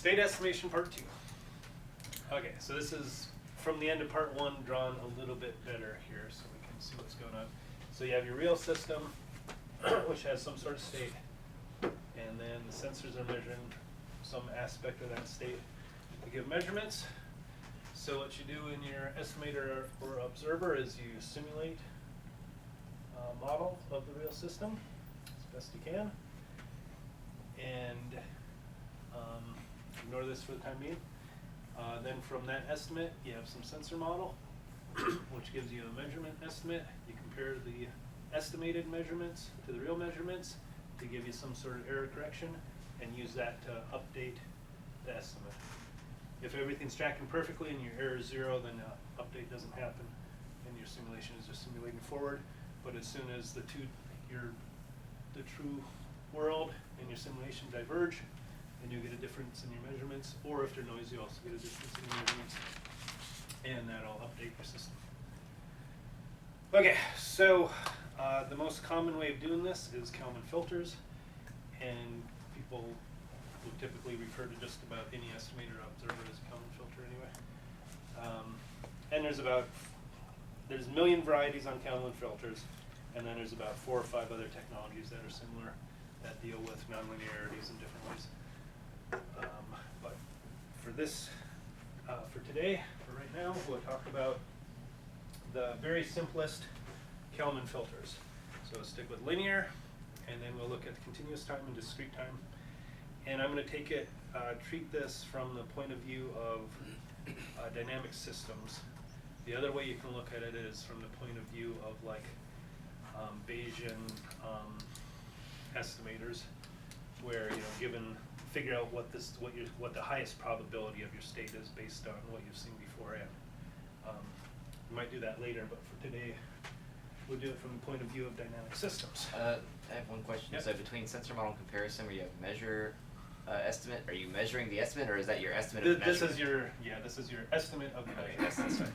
State estimation part 2. Okay, so this is from the end of part 1 drawn a little bit better here so we can see what's going on. So you have your real system, which has some sort of state, and then the sensors are measuring some aspect of that state to give measurements. So what you do in your estimator or observer is you simulate a model of the real system as best you can, and ignore this for the time being. Then from that estimate, you have some sensor model, which gives you a measurement estimate. You compare the estimated measurements to the real measurements to give you some sort of error correction, and use that to update the estimate. If everything's tracking perfectly and your error is 0, then the update doesn't happen, and your simulation is just simulating forward. But as soon as the true world and your simulation diverge, and you get a difference in your measurements, or if they're noisy, you also get a difference in your measurements, and that'll update your system. Okay, so the most common way of doing this is Kalman Filters, and people will typically refer to just about any estimator or observer as a Kalman Filter anyway. And there's a million varieties on Kalman Filters, and then there's about 4 or 5 other technologies that are similar that deal with nonlinearities in different ways. But for this, for today, for right now, we'll talk about the very simplest Kalman filters. So stick with linear, and then we'll look at continuous time and discrete time. And I'm going to treat this from the point of view of dynamic systems. The other way you can look at it is from the point of view of like Bayesian estimators, where figure out what the highest probability of your state is based on what you've seen beforehand. We might do that later, but for today, we'll do it from the point of view of dynamic systems. I have one question. Yep. So between sensor model and comparison, where you have measure estimate, are you measuring the estimate, or is that your estimate of the This measurement? is your estimate of the Okay, measurement. that's what I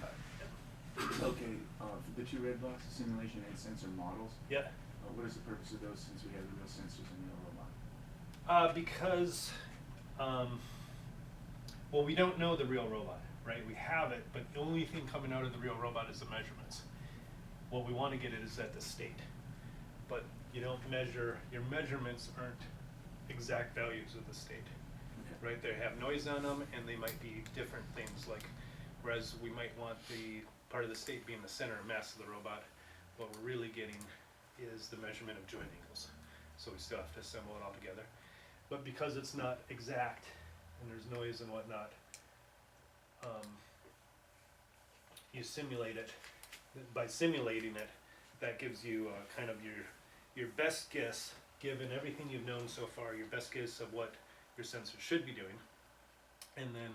thought. Okay, for the 2 red boxes, simulation and sensor models, Yeah. what is the purpose of those since we have the real sensors and the real robot? Because, well, we don't know the real robot, right? We have it, but the only thing coming out of the real robot is the measurements. What we want to get is at the state. But you don't measure, your measurements aren't exact values of the state, Okay. right? They have noise on them, and they might be different things, like, whereas we might want the part of the state being the center of mass of the robot, what we're really getting is the measurement of joint angles. So we still have to assemble it all together. But because it's not exact, and there's noise and whatnot, you simulate it. By simulating it, that gives you kind of your best guess, given everything you've known so far, your best guess of what your sensor should be doing, and then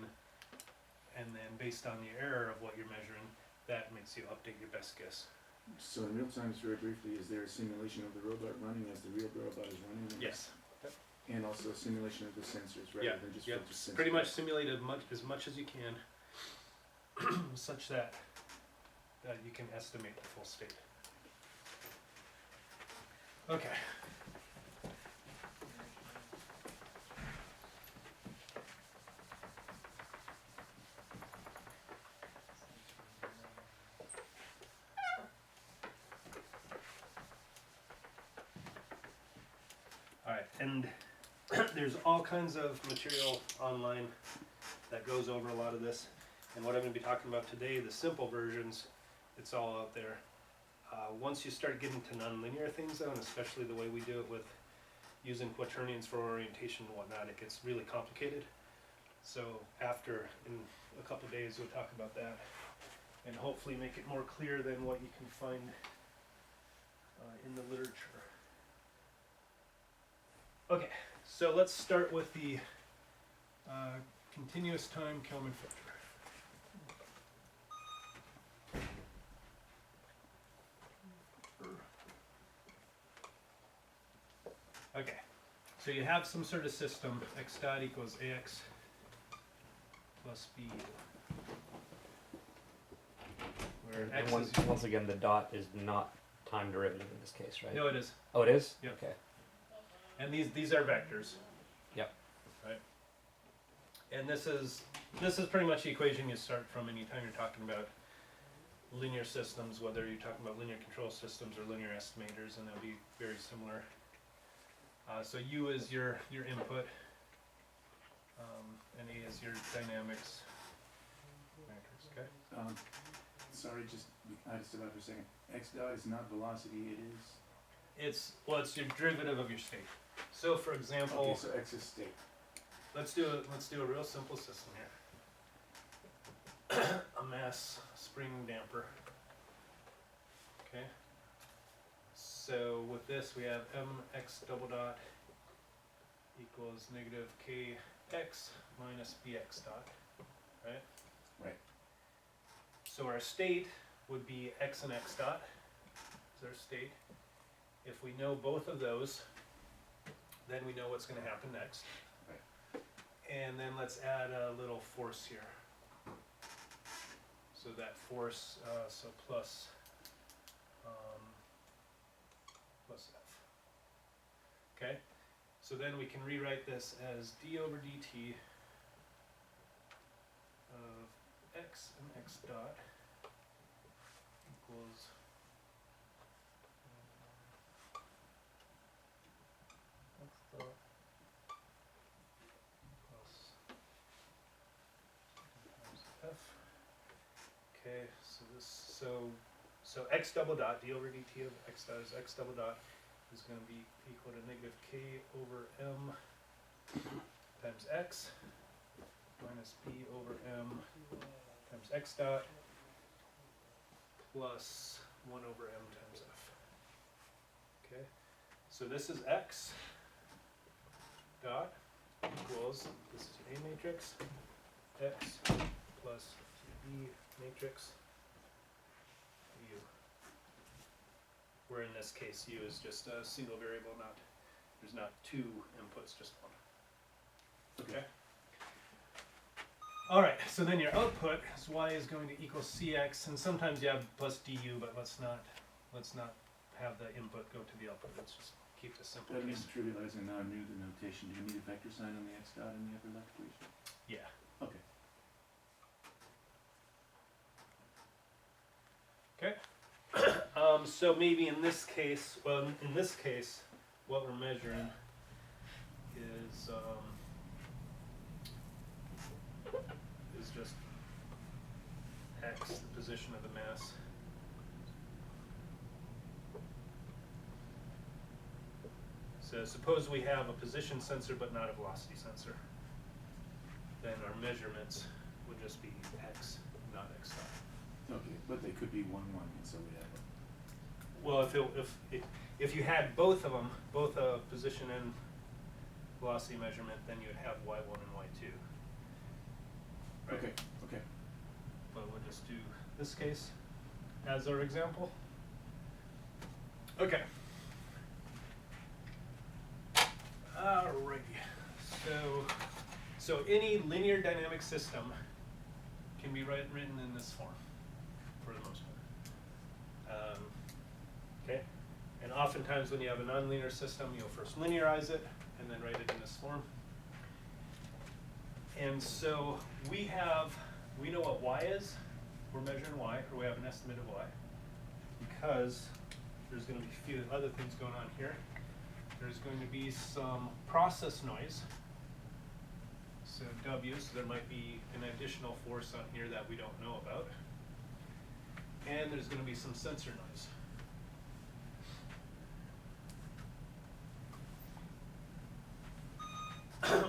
based on the error of what you're measuring, that makes you update your best guess. So in real time, just very briefly, is there a simulation of the robot running as the real robot is running? Yes. And also a simulation of the sensors rather than just Yep. filter sensors? Pretty much simulate as much as you can, such that you can estimate the full state. Okay. All right, and there's all kinds of material online that goes over a lot of this. And what I'm going to be talking about today, the simple versions, it's all out there. Once you start getting to nonlinear things, though, and especially the way we do it with using quaternions for orientation and whatnot, it gets really complicated. So in a couple of days, we'll talk about that and hopefully make it more clear than what you can find in the literature. Okay, so let's start with the continuous time Kalman filter. Okay, so you have some sort of system, x dot equals ax plus b, where x is... Once again, the dot is not time derivative in this case, right? No, it is. Oh, it is? Yep. Okay. And these are vectors. Yep. Right. And this is pretty much the equation you start from anytime you're talking about linear systems, whether you're talking about linear control systems or linear estimators, and they'll be very similar. So U is your input, and A is your dynamics matrix, okay? Sorry, I just stood out for a second. X dot is not velocity, it is. It's your derivative of your state. So for example, Okay, so X is state. let's do a real simple system here. A mass spring damper. Okay. So with this we have mx double dot equals negative kx minus bx dot, right? Right. So our state would be x and x dot is our state. If we know both of those, then we know what's going to happen next. Right. And then let's add a little force here. So that force, so plus F. Okay? So then we can rewrite this as d over dt of x and x dot equals x dot plus times f. Okay, so x double dot, d over dt of x dot is x double dot is going to be equal to negative k over m times x minus b over m times x dot plus 1 over m times f. Okay, so this is x dot equals, this is your A matrix, x plus B matrix U. Where in this case U is just a single variable, there's not two inputs, just one. Okay? Alright, so then your output is y is going to equal cx, and sometimes you have plus du, but let's not have the input go to the output. Let's just keep this simple. That means trivializing now I knew the notation. Do you need a vector sign on the X dot in the upper left equation? Yeah. Okay. Okay. So maybe in this case, what we're measuring is just x, the position of the mass. So suppose we have a position sensor but not a velocity sensor. Then our measurements would just be x, not x dot. Okay, but they could be 1, 1, and so we have Well, if you had both of them, both a position and velocity measurement, then you'd have y1 and y2. a. Right? Okay, okay. But we'll just do this case as our example. Okay. Alrighty. So any linear dynamic system can be written in this form, for the most part. Okay. And oftentimes when you have a nonlinear system, you'll first linearize it and then write it in this form. And so we know what y is. We're measuring y, or we have an estimate of y, because there's going to be a few other things going on here. There's going to be some process noise, so W, so there might be an additional force on here that we don't know about. And there's going to be some sensor noise.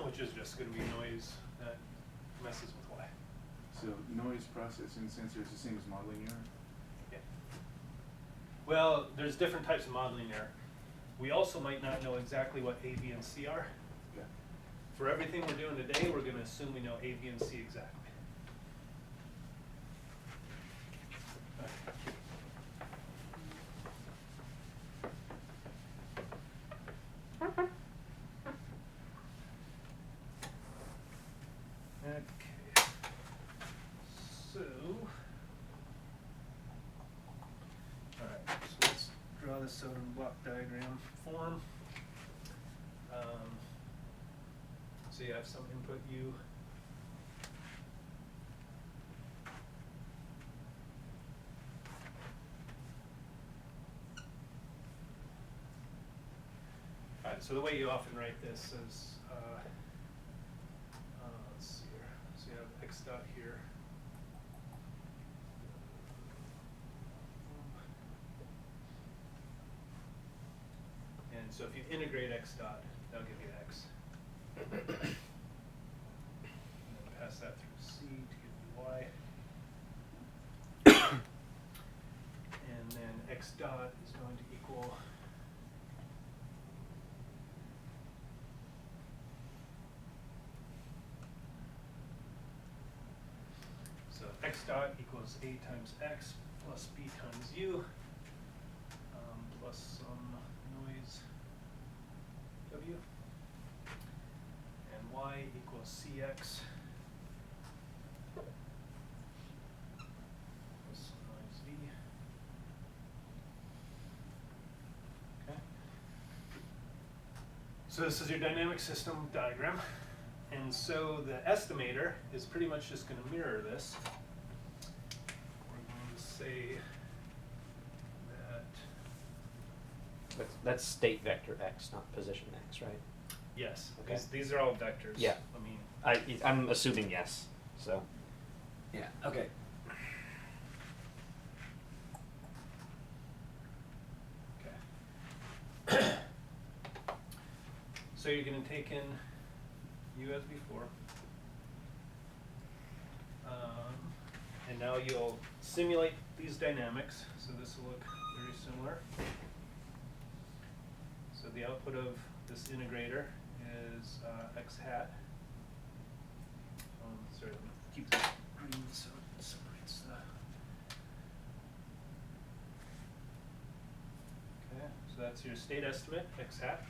Which is just going to be noise that messes with y. So noise processing sensor is the same as modeling error? Yeah. Well, there's different types of modeling error. We also might not know exactly what A, B, and C are. Okay. For everything we're doing today, we're going to assume we know A, B, and C exactly. Okay. So, alright, so let's draw this out in block diagram form. So you have some input U, so the way you often write this is, let's see here. So you have x dot here. And so if you integrate x dot, that'll give you x. And then pass that through c to give you y. And then x dot is going to equal x dot equals a times x plus b times u plus some noise w, and y equals cx plus noise v. Okay. So this is your dynamic system diagram, and so the estimator is pretty much just going to mirror this. Say that That's state vector x, not position x, right? yes, Okay. these are all vectors. Yeah. I mean, I'm assuming yes. So. Yeah. Okay. okay. So you're going to take in u as before, and now you'll simulate these dynamics. So this will look very similar. So the output of this integrator is x hat. Sorry, let me keep this green so it separates the. Okay, so that's your state estimate, x hat.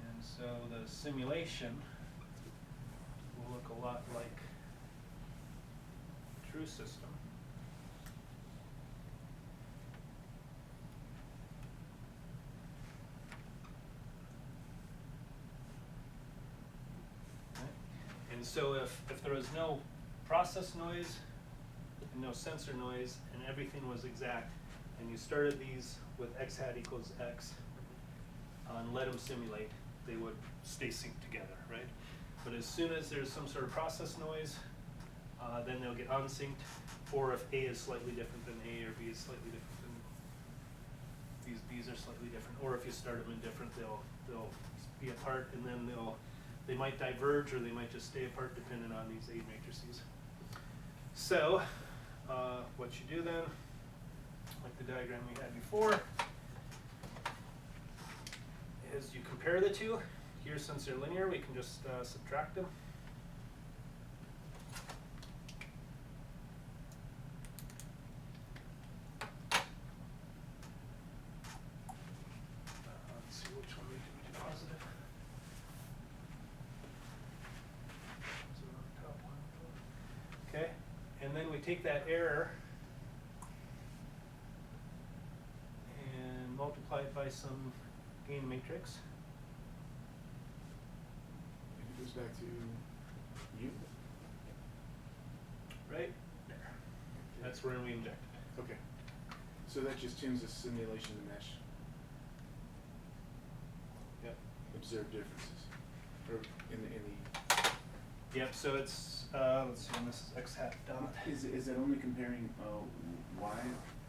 And so the simulation will look a lot like true system. Okay. And so if there was no process noise and no sensor noise and everything was exact, and you started these with x hat equals x and let them simulate, they would stay synced together, right? But as soon as there's some sort of process noise, then they'll get unsynced, or if A is slightly different than A or B is slightly different than these B's are slightly different, or if you start them in different, they'll be apart, and then they might diverge or they might just stay apart depending on these A matrices. So what you do then, like the diagram we had before, is you compare the two. Here, since they're linear, we can just subtract them. Let's see which one we do positive. So top one. Okay, and then we take that error and multiply it by some gain matrix. It goes back to U. Right there. That's where we inject it. Okay. So that just tunes the simulation to mesh. Yep. Observe differences. Or in the Yep. So it's let's see. This is x hat dot. Is it only comparing y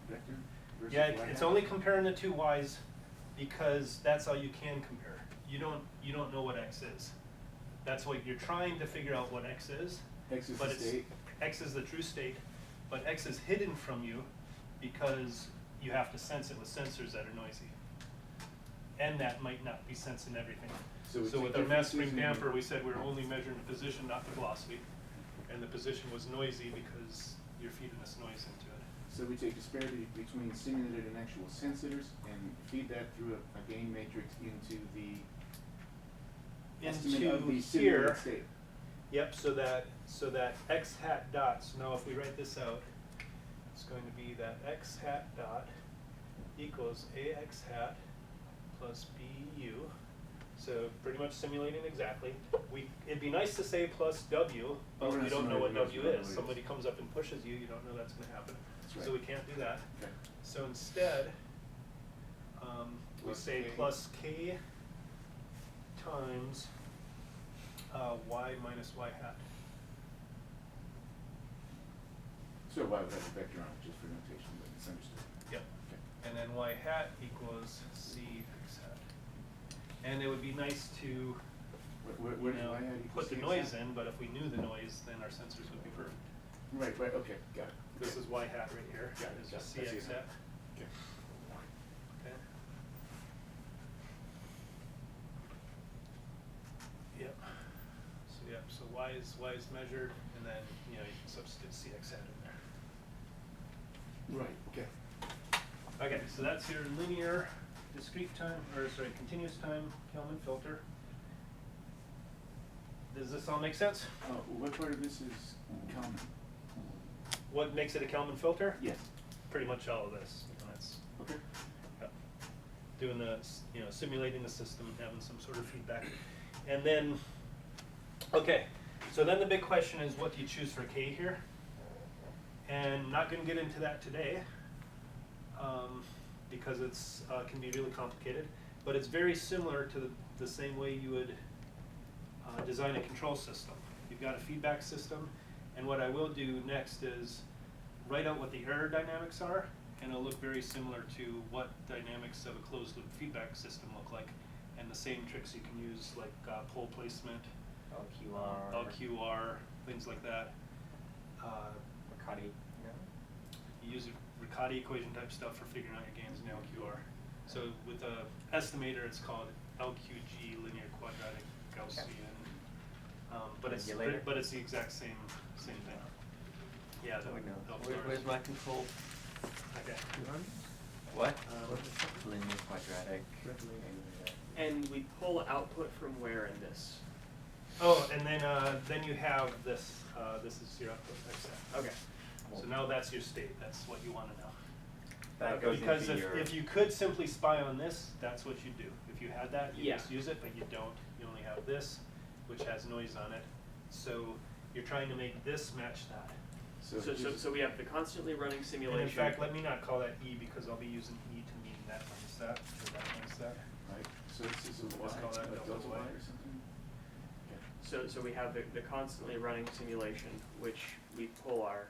vector versus Yeah, y hat? it's only comparing the two y's because that's all you can compare. You don't know what x is. That's what you're trying to figure out what x is. X is but the it's, state. X is the true state, but x is hidden from you because you have to sense it with sensors that are noisy. And that might not be sensing everything. So we So take with our mass spring differences in- damper, we said we were only measuring the position, not the velocity. And the position was noisy because you're feeding this noise into it. So we take disparity between simulated and actual sensors and feed that through a gain matrix into the estimate of the Into simulated here, state. yep, so that x hat dot, so now if we write this out, it's going to be that x hat dot equals ax hat plus bu. So pretty much simulating exactly. It'd be nice to say plus w, but We're we not don't know what simulating, w we don't know is. what it Somebody is. comes up and pushes you, you don't know that's going to happen. That's right. So we can't do that. Okay. So instead, we Plus say K. plus K times y minus y hat. So y would have a vector on it just for notation, but it's understood. Yep. Okay. And then y hat equals c x hat. And it would be nice to, Where you does know, y hat equal put the CX noise hat? in, but if we knew the noise, then our sensors would be perfect. Right, okay, got it. This is y hat right here. Got it, It's got just it. I see cx it now. hat. Okay. Okay. Yep. So y is measured, and then you know you can substitute cx hat in there. Right, okay. Okay, so that's your linear discrete time, or sorry, continuous time Kalman filter. Does this all make sense? What part of this is Kalman? What makes it a Kalman filter? Yes. Pretty much all of this. And that's Okay. doing the, you know, simulating the system, having some sort of feedback. And then, okay, so then the big question is, what do you choose for K here? And not gonna get into that today, because it's, can be really complicated, but it's very similar to the same way you would design a control system. You've got a feedback system, and what I will do next is write out what the error dynamics are, and it'll look very similar to what dynamics of a closed loop feedback system look like, and the same tricks you can use, like pole placement, LQR, things like that. Riccati, You use Riccati equation type stuff for figuring out your gains in LQR. So with a estimator, it's called LQG, linear quadratic Gaussian. But it's the exact same thing. Yeah, the LQR. Where's my control? Okay. What? Linear quadratic. And we pull output from where in this? Oh, and then you have this. This is your output x hat. Okay. So now that's your state. That's what you want to know. That goes Because into your. if you could simply spy on this, that's what you do. If you had that, you Yeah. just use it, but you don't. You only have this, which has noise on it. So you're trying to make this match that. So we have the constantly running simulation. And in fact, let me not call that E, because I'll be using E to mean that minus that, or that minus that. Right, so this is a y, Let's call that like delta delta y. y or something? Okay. So we have the constantly running simulation, which we pull our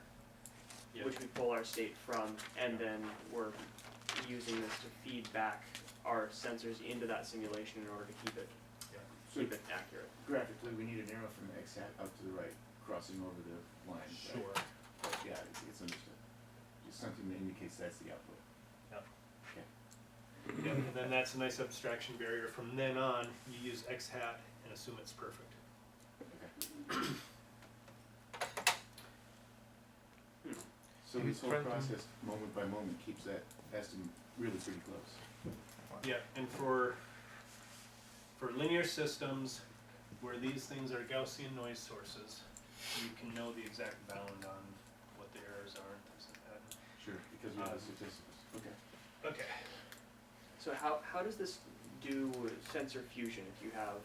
state from, and then we're using this to feed back our sensors into that simulation in order to keep it So accurate. graphically, we need an arrow from the x hat up to the right, crossing over the line. right? Sure. But yeah, it's understood. Just something that indicates that's the output. Yep. Okay. Yep. And then that's a nice abstraction barrier. From then on, you use x hat and assume it's perfect. Okay. So this whole process, moment by moment, keeps that estimate really pretty close. Yeah, and for linear systems where these things are Gaussian noise sources, you can know the exact bound on what the errors are and things like that. Sure, because we have the statistics. Okay. Okay. So how does this do sensor fusion if you have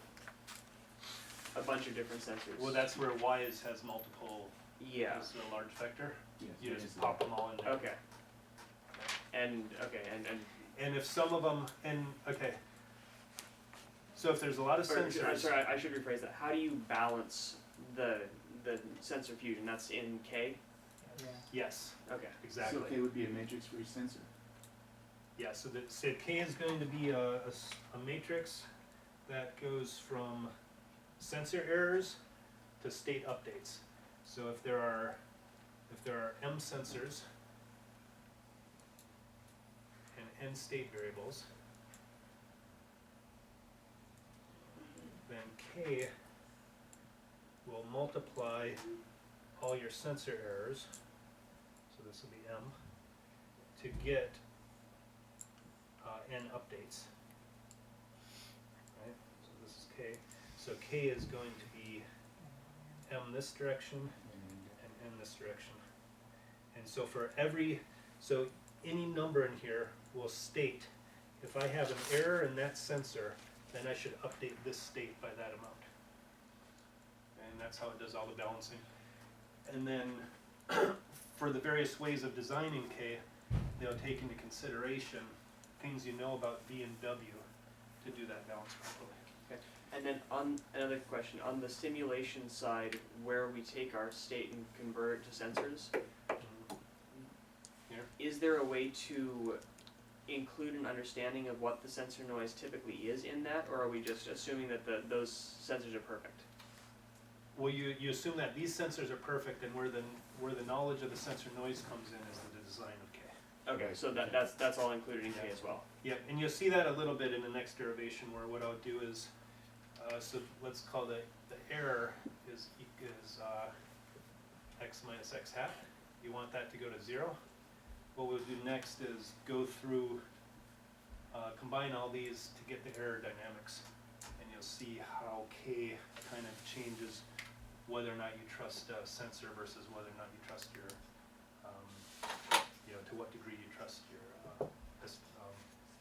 a bunch of different sensors? Well, that's where y has multiple. Yeah. Is a large vector. Yes, You that just is the- pop them all in there. Okay. And And if some of them, so if there's a lot of sensors. sorry, I should rephrase that. How do you balance the sensor fusion? That's in K? Yes, Okay. exactly. So K would be a matrix for each sensor. Yeah, so K is going to be a matrix that goes from sensor errors to state updates. So if there are M sensors and N state variables, then K will multiply all your sensor errors, so this will be M, to get N updates. Right? So this is K. So K is going to be M this direction and N this direction. And so for any number in here will state, if I have an error in that sensor, then I should update this state by that amount. And that's how it does all the balancing. And then for the various ways of designing K, they'll take into consideration things you know about V and W to do that balance properly. Okay. And then on another question, on the simulation side, where we take our state and convert it to sensors, Here. is there a way to include an understanding of what the sensor noise typically is in that, or are we just assuming that those sensors are perfect? Well, you assume that these sensors are perfect, and where the knowledge of the sensor noise comes in is the design of K. Okay, so that's all included in K as well. Yep, and you'll see that a little bit in the next derivation, where what I'll do is, so let's call the error is x minus x hat. You want that to go to 0. What we'll do next is go through, combine all these to get the error dynamics, and you'll see how K kind of changes whether or not you trust a sensor versus whether or not you trust your, to what degree you trust your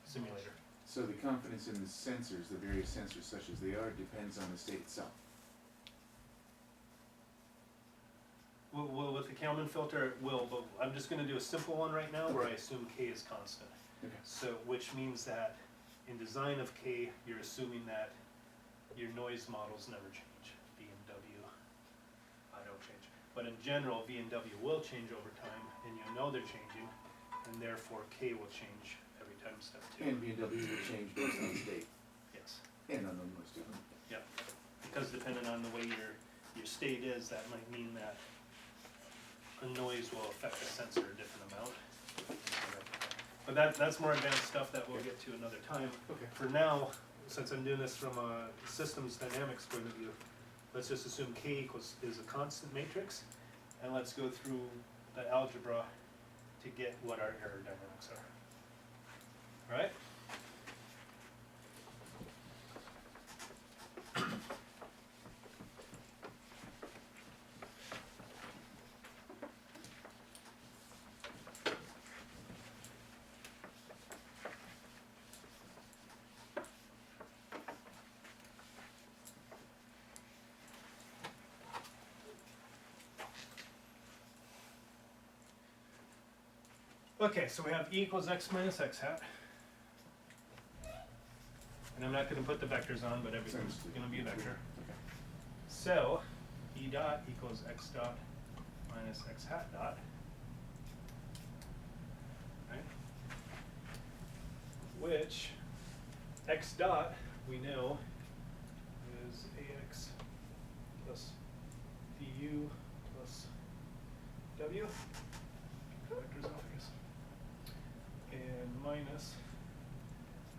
simulator. So the confidence in the sensors, the various sensors such as they are, depends on the state itself. Well, with the Kalman filter, it will, but I'm just gonna do a simple one right now where I assume K is constant. Okay. So, which means that in design of K, you're assuming that your noise models never change. V and W, don't change. But in general, V and W will change over time, and you know they're changing, and therefore K will change every time step 2. And B&W will change based on state Yes. and on the noise too. Yep. Because depending on the way your state is, that might mean that a noise will affect the sensor a different amount. But that's more advanced stuff that we'll get to another time. Okay. For now, since I'm doing this from a systems dynamics point of view, let's just assume K is a constant matrix, and let's go through the algebra to get what our error dynamics are. All right? Okay, so we have E equals x minus x hat. And I'm not going to put the vectors on, but everything's going to be a vector. So, E dot equals x dot minus x hat dot. Right? Which, x dot, we know, is ax plus du plus w. Vectors off, I guess. And minus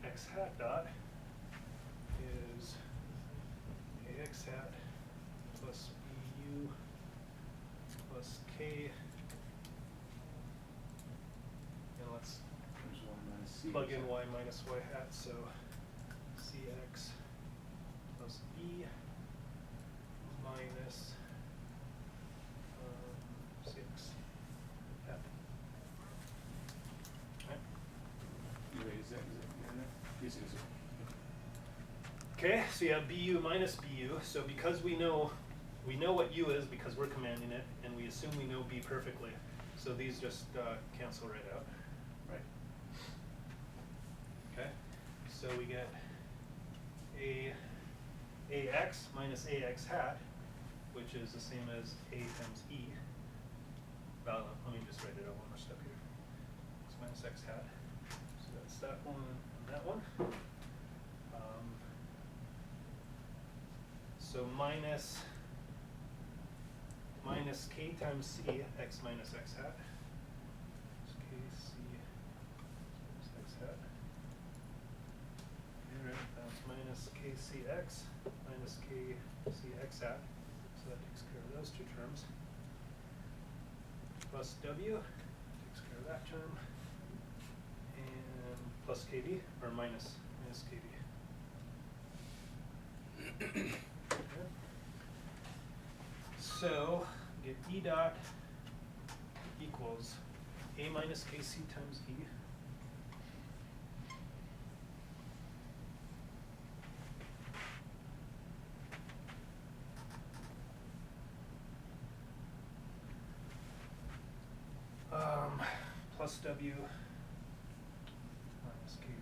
x hat dot is ax hat plus bu plus k, and let's There's Y minus C. plug in y minus y hat, so cx plus e minus cx hat. Right? Wait, is that in there? Yes, it is. Okay, so you have bu minus bu. So because we know what u is because we're commanding it, and we assume we know b perfectly. So these just cancel right out. Right. Okay, so we get ax minus ax hat, which is the same as a times e. Well, let me just write it out one more step here. X minus x hat. So that's that one and that one. So minus k times c, x minus x hat. It's kc minus x hat. Alright, that's minus kcx minus kcx hat. So that takes care of those two terms. Plus w takes care of that term. And plus kb, or minus kb. So, get E dot equals A minus KC times E. Plus W minus KC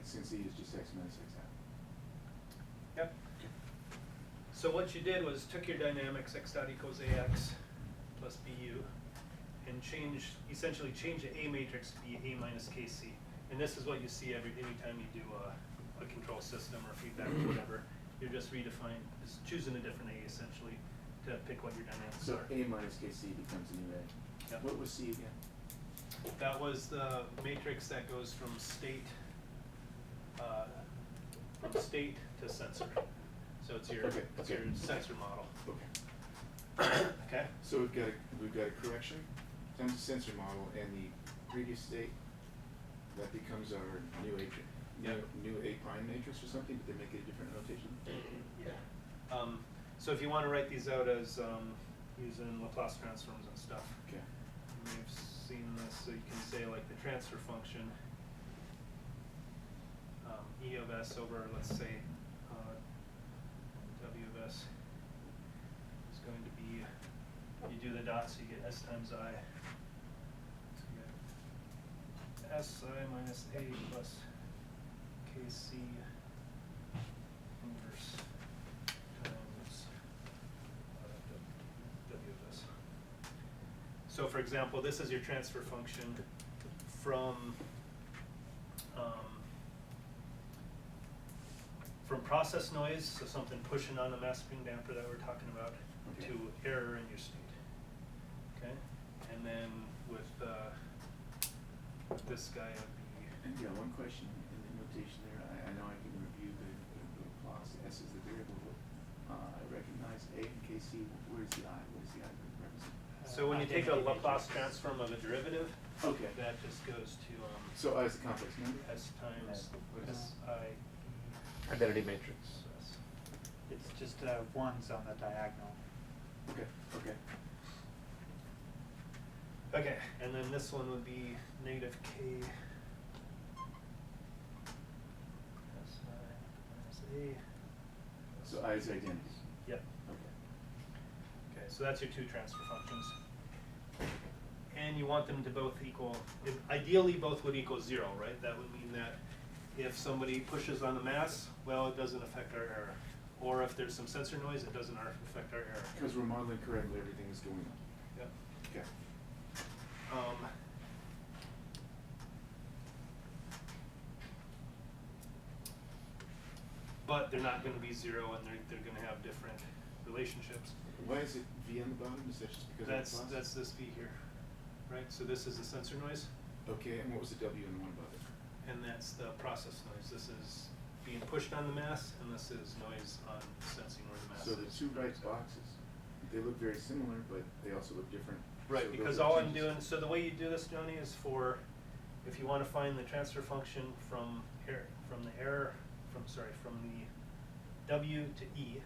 since E is just X minus X hat. Yep. So what you did was took your dynamics x dot equals ax plus bu and essentially change the A matrix to be A minus KC. And this is what you see anytime you do a control system or feedback or whatever. You're just choosing a different A essentially to pick what your dynamics So are. A minus KC becomes a new A. Yep. What was C again? That was the matrix that goes from state to sensor. So it's your Okay, it's okay. your sensor model. Okay. Okay. So we've got a correction times the sensor model and the previous state. That becomes our new A, Yep. new A prime matrix or something, but they make it a different notation. Yeah. So if you want to write these out as using Laplace transforms and stuff, Okay. you may have seen this. So you can say like the transfer function E of s over, let's say, W of s is going to be, you do the dot so you get s times I. So you get si minus A plus kc inverse times W of s. So for example, this is your transfer function from process noise, so something pushing on the mass spring damper that we're talking about, Okay. to error in your state. Okay? And then with this guy would be, And yeah, one question in the notation there. I know I can review the Laplace. S is the variable, but I recognize A and KC. Where's the I? What does the I represent? so when you take a Laplace transform of a derivative, Okay. that just goes to So I is a complex number? s times What is si Identity matrix. s. It's just ones on the diagonal. Okay, okay. Okay, and then this one would be negative k s I minus A. So I is identity. Yep. Okay. Okay, so that's your two transfer functions. And you want them to both equal, ideally both would equal 0, right? That would mean that if somebody pushes on the mass, well, it doesn't affect our error. Or if there's some sensor noise, it doesn't affect our error. Because we're modeling correctly, everything is going on. Yep. Okay. But they're not going to be 0, and they're going to have different relationships. Why is it V on the bottom? Is that just because That's of the class? this V here, right? So this is the sensor noise, Okay, and what was the W in the one above it? and that's the process noise. This is being pushed on the mass, and this is noise on sensing where the mass So the is. two right boxes, they look very similar, but they also look different. Right, So those because are all I'm changes. doing, so the way you do this, Johnny, is for, if you want to find the transfer function from the W to E,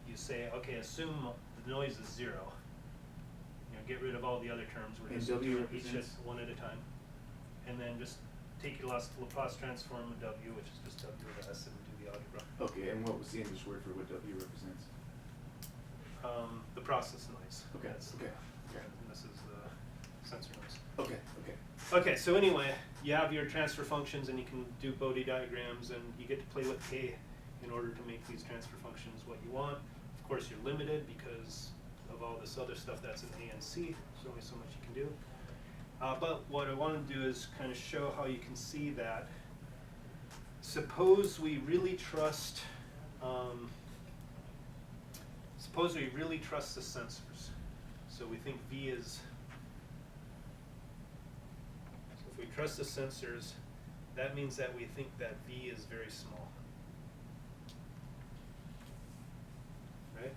you say, okay, assume the noise is 0. You know, get rid of all the other terms. We're And just W doing each represents? one at a time. And then just take your Laplace transform of W, which is just W of S, and do the algebra. Okay, and what was the English word for what W represents? The process noise. Okay, That's okay, okay. And this is the sensor noise. Okay, okay. Okay, so anyway, you have your transfer functions, and you can do Bode diagrams, and you get to play with K in order to make these transfer functions what you want. Of course, you're limited because of all this other stuff that's in A and C. There's only so much you can do. But what I want to do is kind of show how you can see that. Suppose we really trust the sensors. So we think V is, so if we trust the sensors, that means that we think that V is very small. Right?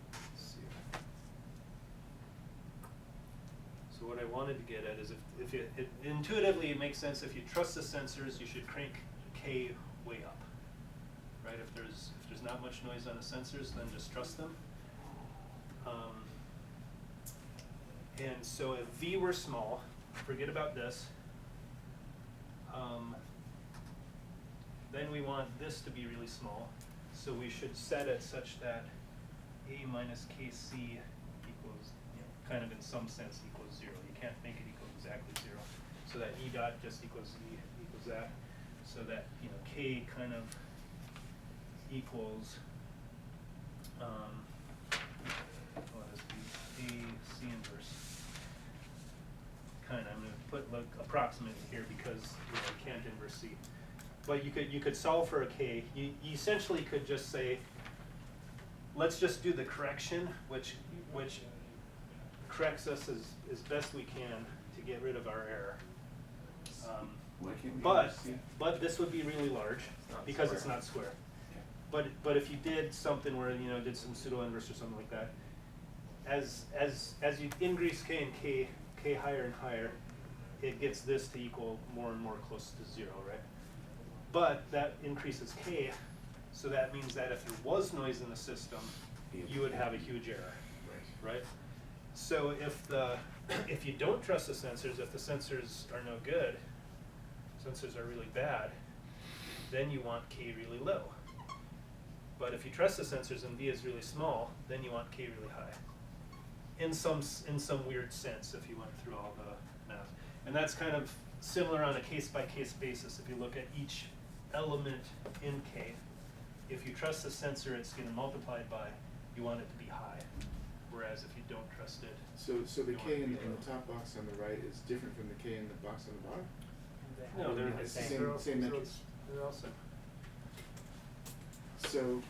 Let's see. So what I wanted to get at is if it intuitively it makes sense, if you trust the sensors, you should crank K way up. Right? If there's not much noise on the sensors, then just trust them. And so if V were small, forget about this. Then we want this to be really small. So we should set it such that A minus KC equals, kind of in some sense equals 0. You can't make it equal to exactly 0. So that E dot just equals E equals that. So that, you know, K kind of equals, what is the A C inverse? Kind of, I'm going to put like approximate here because you know, you can't inverse C. But you could solve for a K. You essentially could just say, let's just do the correction, which corrects us as best we can to get rid of our error. Why can't we But use C? this would be really large not because square. it's not square. Yeah. But if you did something where you know did some pseudo inverse or something like that, as you increase K and K higher and higher, it gets this to equal more and more close to 0, right? But that increases K, so that means that if there was noise in the system, you would have a huge error, right? So if you don't trust the sensors, if the sensors are no good, sensors are really bad, then you want K really low. But if you trust the sensors and V is really small, then you want K really high. In some weird sense, if you went through all the math. And that's kind of similar on a case-by-case basis. If you look at each element in K, if you trust the sensor, it's getting multiplied by, you want it to be high. Whereas if you don't trust it, So the you want K it to in be the low. top box on the right is different from the K in the box on the bottom? No, they're It's the the same. same They're metrics. all same. So,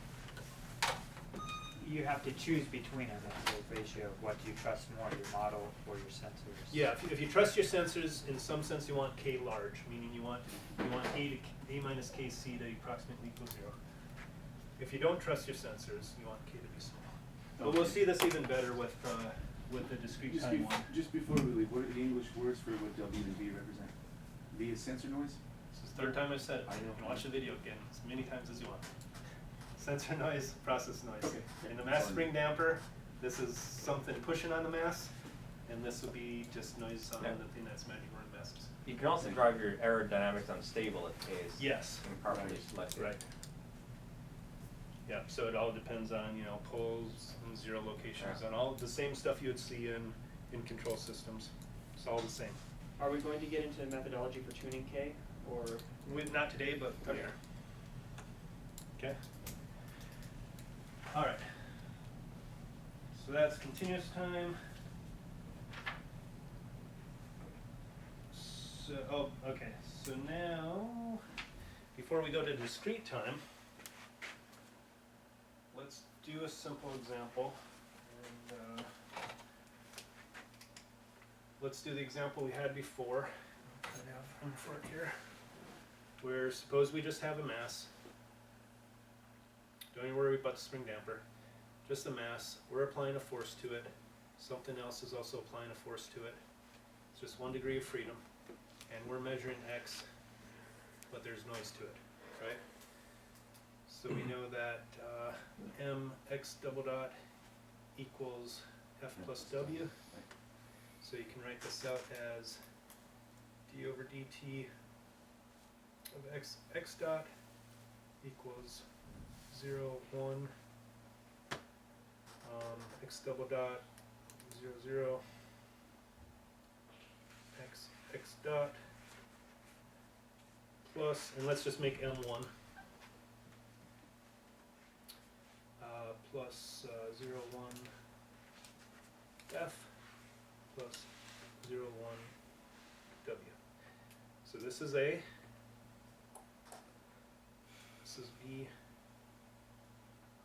You have to choose between them as a ratio of what you trust more, your model or your sensors. Yeah, if you trust your sensors, in some sense you want K large, meaning you want A minus KC to approximately equal 0. If you don't trust your sensors, you want K to be small. But we'll see this even better with the discrete time one. just before we leave, what are the English words for what W and V represent? V is sensor noise? This is the third time I've said it. I know. You can watch the video again as many times as you want. Sensor noise, process noise. Okay. In the mass spring damper, this is something pushing on the mass, and this will be just noise on Yeah. the thing that's measuring masses. You can also drive your aerodynamics unstable if K is Yes. improperly Right. selected. Right. Yeah, so it all depends on, you know, poles and 0 locations Yeah. and all the same stuff you would see in control systems. It's all the same. Are we going to get into methodology for tuning K, or? Not today, but later. Okay? All right. So that's continuous time. So, okay. So now, before we go to discrete time, let's do a simple example. And let's do the example we had before. I have room for it here. Where suppose we just have a mass. Don't even worry about the spring damper. Just a mass. We're applying a force to it. Something else is also applying a force to it. It's just 1 degree of freedom. And we're measuring X, but there's noise to it, right? So we know that mx double dot equals F plus W. So you can write this out as d over dt of x dot equals 0, 1, x double dot 0, 0, x dot plus, and let's just make m1 plus 0, 1 f plus 0, 1 w. So this is A, this is B,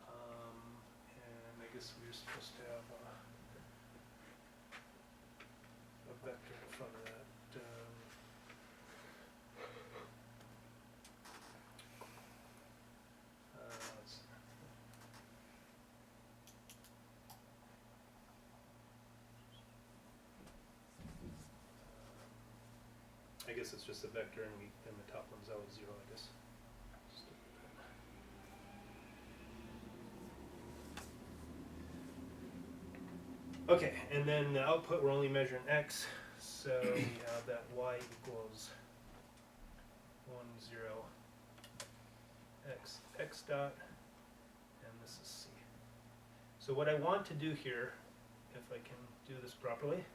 and I guess we're supposed to have a vector in front of that. Let's see. I guess it's just a vector, and the top one's always 0, I guess. Just look at that. Okay, and then the output, we're only measuring x, so we have that y equals 1, 0, x dot, and this is c. So what I want to do here, if I can do this properly,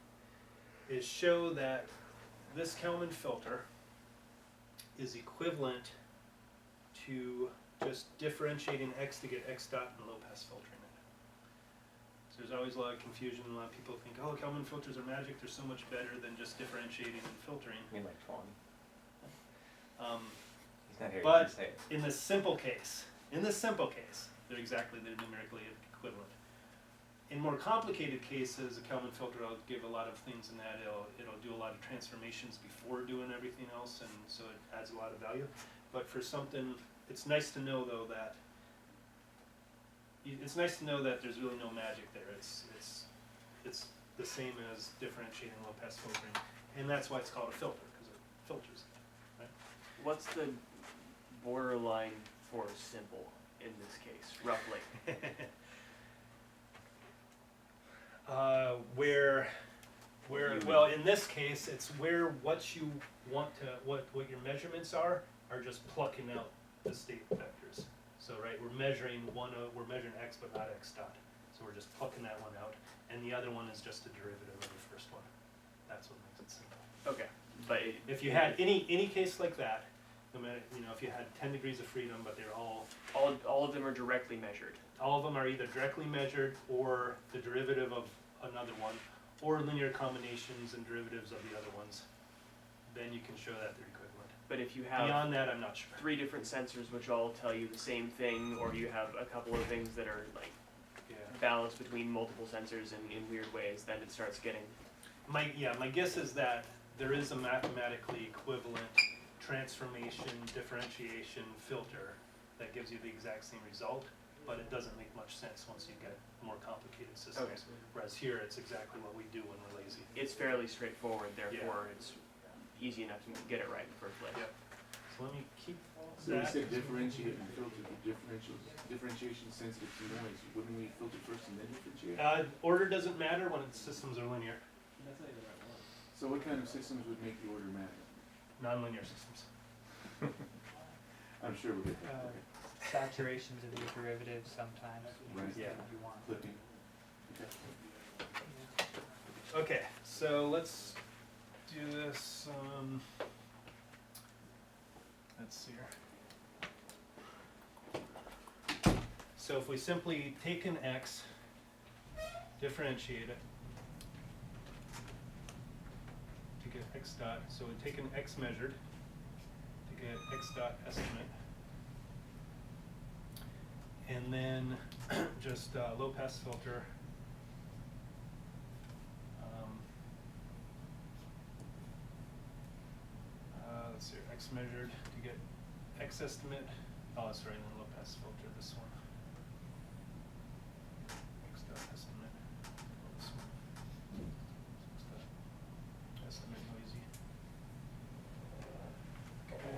is show that this Kalman filter is equivalent to just differentiating X to get X dot and low pass filtering it. So there's always a lot of confusion. A lot of people think, oh, Kalman filters are magic. They're so much better than just differentiating and filtering. I mean, like 20. He's not here. But to say it. in this simple case, they're numerically equivalent. In more complicated cases, a Kalman filter will give a lot of things in that. It'll do a lot of transformations before doing everything else, and so it adds a lot of value. But for something, it's nice to know though that there's really no magic there. It's the same as differentiating low pass filtering, and that's why it's called a filter, because it filters it, right? What's the borderline for simple in this case, roughly? Well, in this case, it's where what you want to, what your measurements are just plucking out the state vectors. So, right, we're measuring X but not X dot. So we're just plucking that one out, and the other one is just a derivative of the first one. That's what makes it simple. Okay, but If you had any case like that, no matter, if you had 10 degrees of freedom, but they're all of them are directly measured. of them are either directly measured or the derivative of another one, or linear combinations and derivatives of the other ones, then you can show that they're equivalent. But if you have Beyond that, I'm not sure. 3 different sensors which all tell you the same thing, or you have a couple of things that are like Yeah. balanced between multiple sensors in weird ways, then it starts getting. My guess is that there is a mathematically equivalent transformation, differentiation filter that gives you the exact same result, but it doesn't make much sense once you get more complicated systems. Okay. Whereas here, it's exactly what we do when we're lazy. It's fairly straightforward, therefore it's easy enough to get it right in the first place. Yep. So let me keep So we that. said differentiate and filter, differentiation sensitive to noise. Wouldn't we filter first and then differentiate? Order doesn't matter when systems are linear. So what kind of systems would make the order matter? Nonlinear systems. I'm sure we'll get that. Okay. Saturations of the derivatives sometimes. Right. Yeah. Yeah. You want. Clipping. Okay. Okay, so let's do this. Let's see here. So if we simply take an X, differentiate it to get X dot. So we take an X measured to get X dot estimate. And then just low pass filter. Let's see, X measured to get X estimate. Oh, sorry, and then low pass filter, this one. X dot estimate. Oh, this one. X dot estimate noisy. Okay.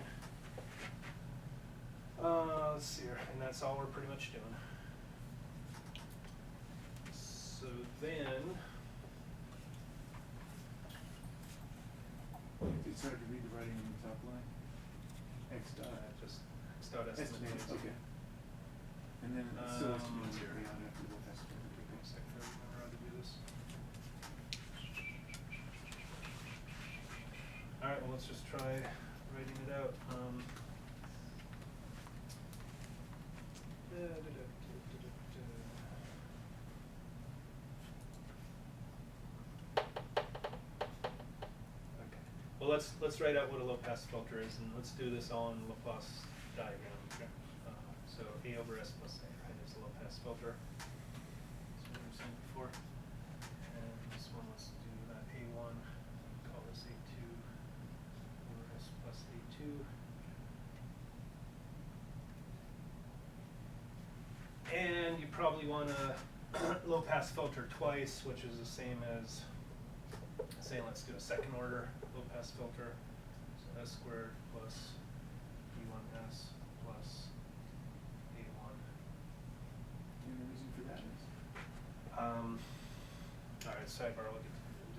Let's see here, and that's all we're pretty much doing. So then, It's hard to read the writing on the top line. X dot. just X dot estimate. Estimated, okay. And then it's still estimated let's see. beyond after the estimate. One second, I remember how to do this. Alright, well, let's just try writing it out. Okay. Well, let's write out what a low pass filter is, and let's do this all in Laplace diagram. Okay. So A over S plus A, right, is a low pass filter. That's what we were saying before. And this one, let's do that A1, call this A2 over S plus A2. And you probably want a low pass filter twice, which is the same as, say, let's do a second order low pass filter. So S squared plus B1S plus A1. And the reason for that is? All right, sidebar, we'll do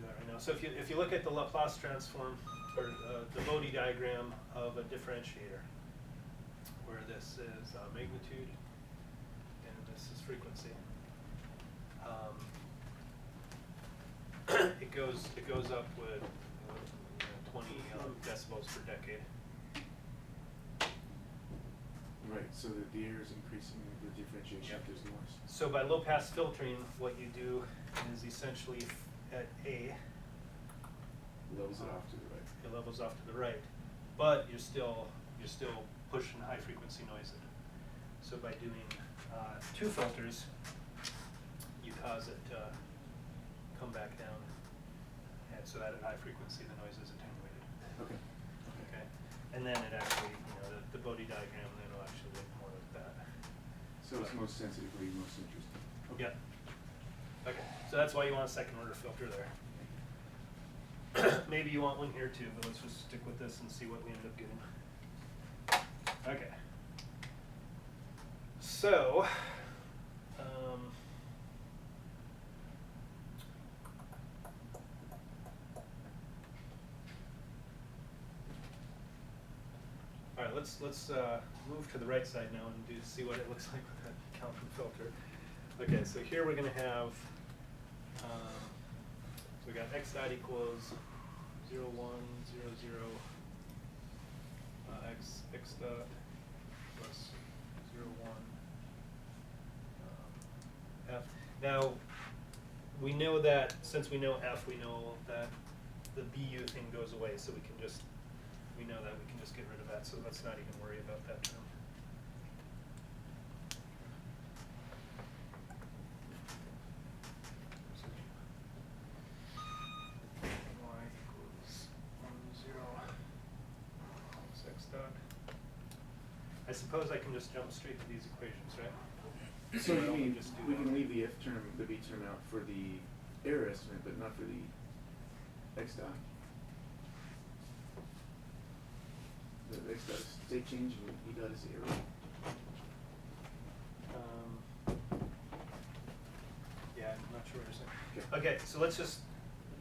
that right now. So if you look at the Laplace transform, or the Bode diagram of a differentiator, where this is magnitude and this is frequency, it goes up with 20 decibels per decade. Right, so that the air is increasing the differentiation Yep. if there's noise. So by low pass filtering, what you do is essentially at A, Levels it off to the right. it levels off to the right, but you're still pushing high frequency noise in. So by doing 2 filters, you cause it to come back down, and so that at high frequency the noise is attenuated. Okay. Okay, and then it actually, the Bodie diagram then will actually look more like that. So it's most sensitive where you're most interested. Okay. Yep. Okay, so that's why you want a second order filter there. Maybe you want one here too, but let's just stick with this and see what we end up getting. Okay. So, all right, let's move to the right side now and see what it looks like with that Kalman filter. Okay, so here we're going to have, so we got x dot equals 0, 1, 0, 0, x dot plus 0, 1, f. Now, we know that, since we know f, we know that the BU thing goes away, so we can just, we know that we can just get rid of that, so let's not even worry about that term. Y equals 1, 0, x dot. I suppose I can just jump straight to these equations, right? So Why you don't we mean, just do we that? can leave the F term, the B term out for the error estimate, but not for the X dot? The X dot is state change and E dot is error. Yeah, I'm not sure what you're saying. Okay. Okay, so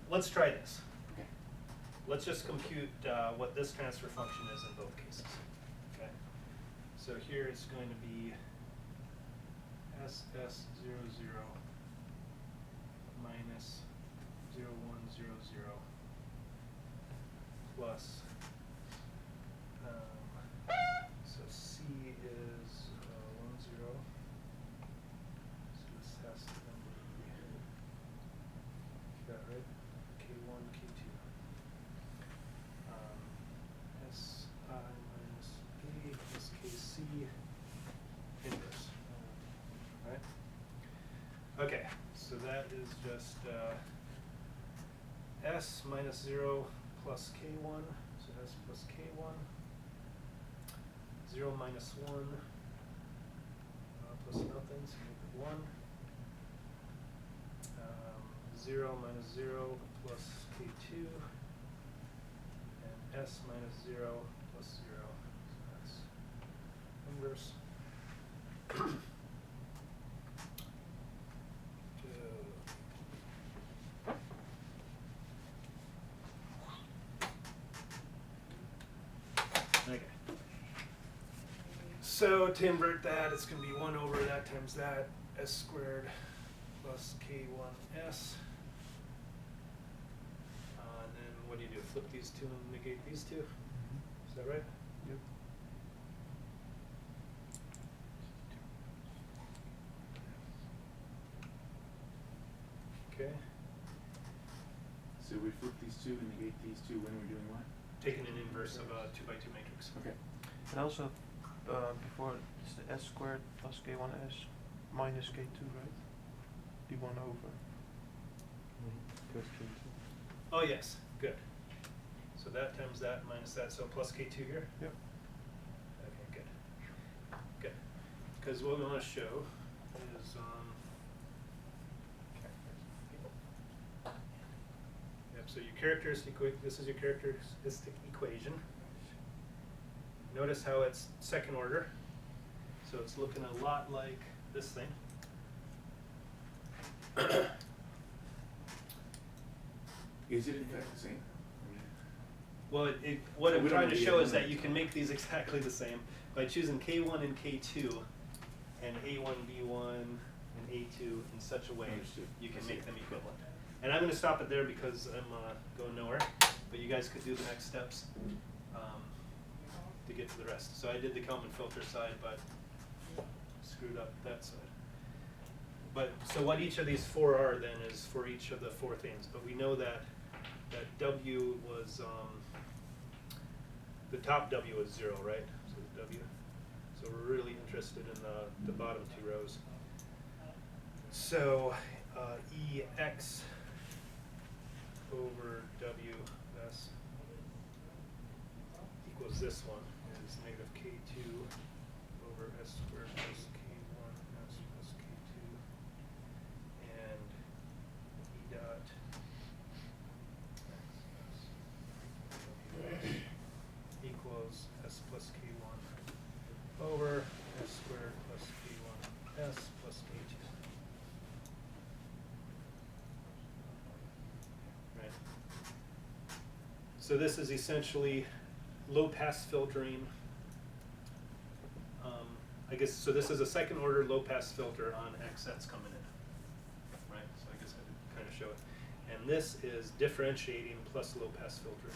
let's try this. Okay. Let's just compute what this transfer function is in both cases. Okay. So here it's going to be SS00 minus 0100 plus, so C is 10. So this has to then be, is that right? K1, K2. Si minus A plus KC inverse. Right? Okay, so that is just S minus 0 plus K1, so S plus K1, 0 minus 1 plus nothing, so make it 1. 0 minus 0 plus K2, and S minus 0 plus 0, so that's inverse. Okay. So to invert that, it's going to be 1 over that times that, s squared plus k1s. And then what do you do? Flip these two and negate these two? Is that right? Yep. Okay. So we flip these two and negate these two when we're doing what? Taking an inverse of a 2x2 matrix. Okay. And also, before it's the s squared plus k1s minus k2, right? The 1 over. Plus K2. Oh yes, good. So that times that minus that, so plus k2 here? Yep. Okay, good. Good. Because what we want to show is yep, so your characteristic, this is your characteristic equation. Notice how it's second order. So it's looking a lot like this thing. Is it in fact the same? Well, what I'm We don't trying to need show it. is that you can make these exactly the same by choosing K1 and K2 and A1, B1 and A2 in such a way Understood. you I can see. make them equivalent. And I'm gonna stop it there because I'm going nowhere, but you guys could do the next steps to get to the rest. So I did the Kalman filter side, but screwed up that side. But, so what each of these four are then is for each of the four things, but we know that W was, the top W was 0, right? So the W. So we're really interested in the bottom two rows. So EX over WS equals this one, is negative K2 over S squared plus K1 S plus K2. And E dot XS equals S plus K1 over S squared plus K1 S plus K2. Right. So this is essentially low-pass filtering. I guess, so this is a second order low-pass filter on X that's coming in. Right, so I guess I did kind of show it. And this is differentiating plus low-pass filter.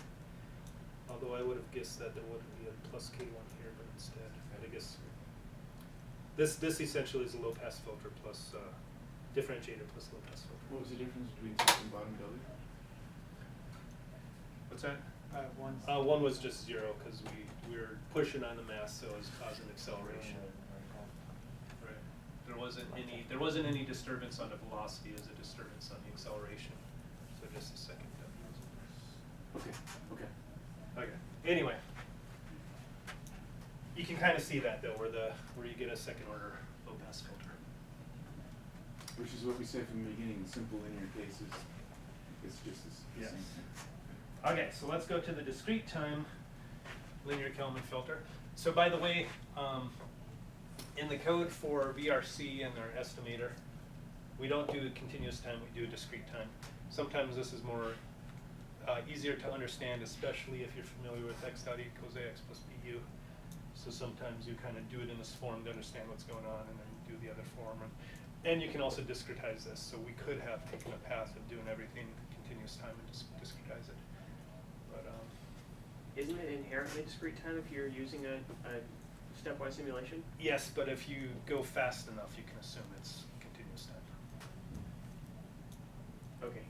Although I would have guessed that there wouldn't be a plus K1 here, but instead, I guess this essentially is a low-pass filter plus differentiator plus low-pass filter. What was the difference between top and bottom W? What's that? One's One was just 0 because we were pushing on the mass, so it was causing acceleration. Right. There wasn't any disturbance on the velocity as a disturbance on the acceleration. So just a second W. Okay. Okay. Anyway, you can kind of see that though, where you get a second order low pass filter. Which is what we said from the beginning, in simple linear cases, it's just the Yes. same thing. Okay, so let's go to the discrete time linear Kalman filter. So by the way, in the code for VRC and our estimator, we don't do continuous time, we do discrete time. Sometimes this is more easier to understand, especially if you're familiar with x dot equals ax plus bu. So sometimes you kind of do it in this form to understand what's going on, and then do the other form. And you can also discretize this. So we could have taken a path of doing everything continuous time and discretize it. But Isn't it inherently discrete time if you're using a stepwise simulation? yes, but if you go fast enough, you can assume it's continuous time. Okay.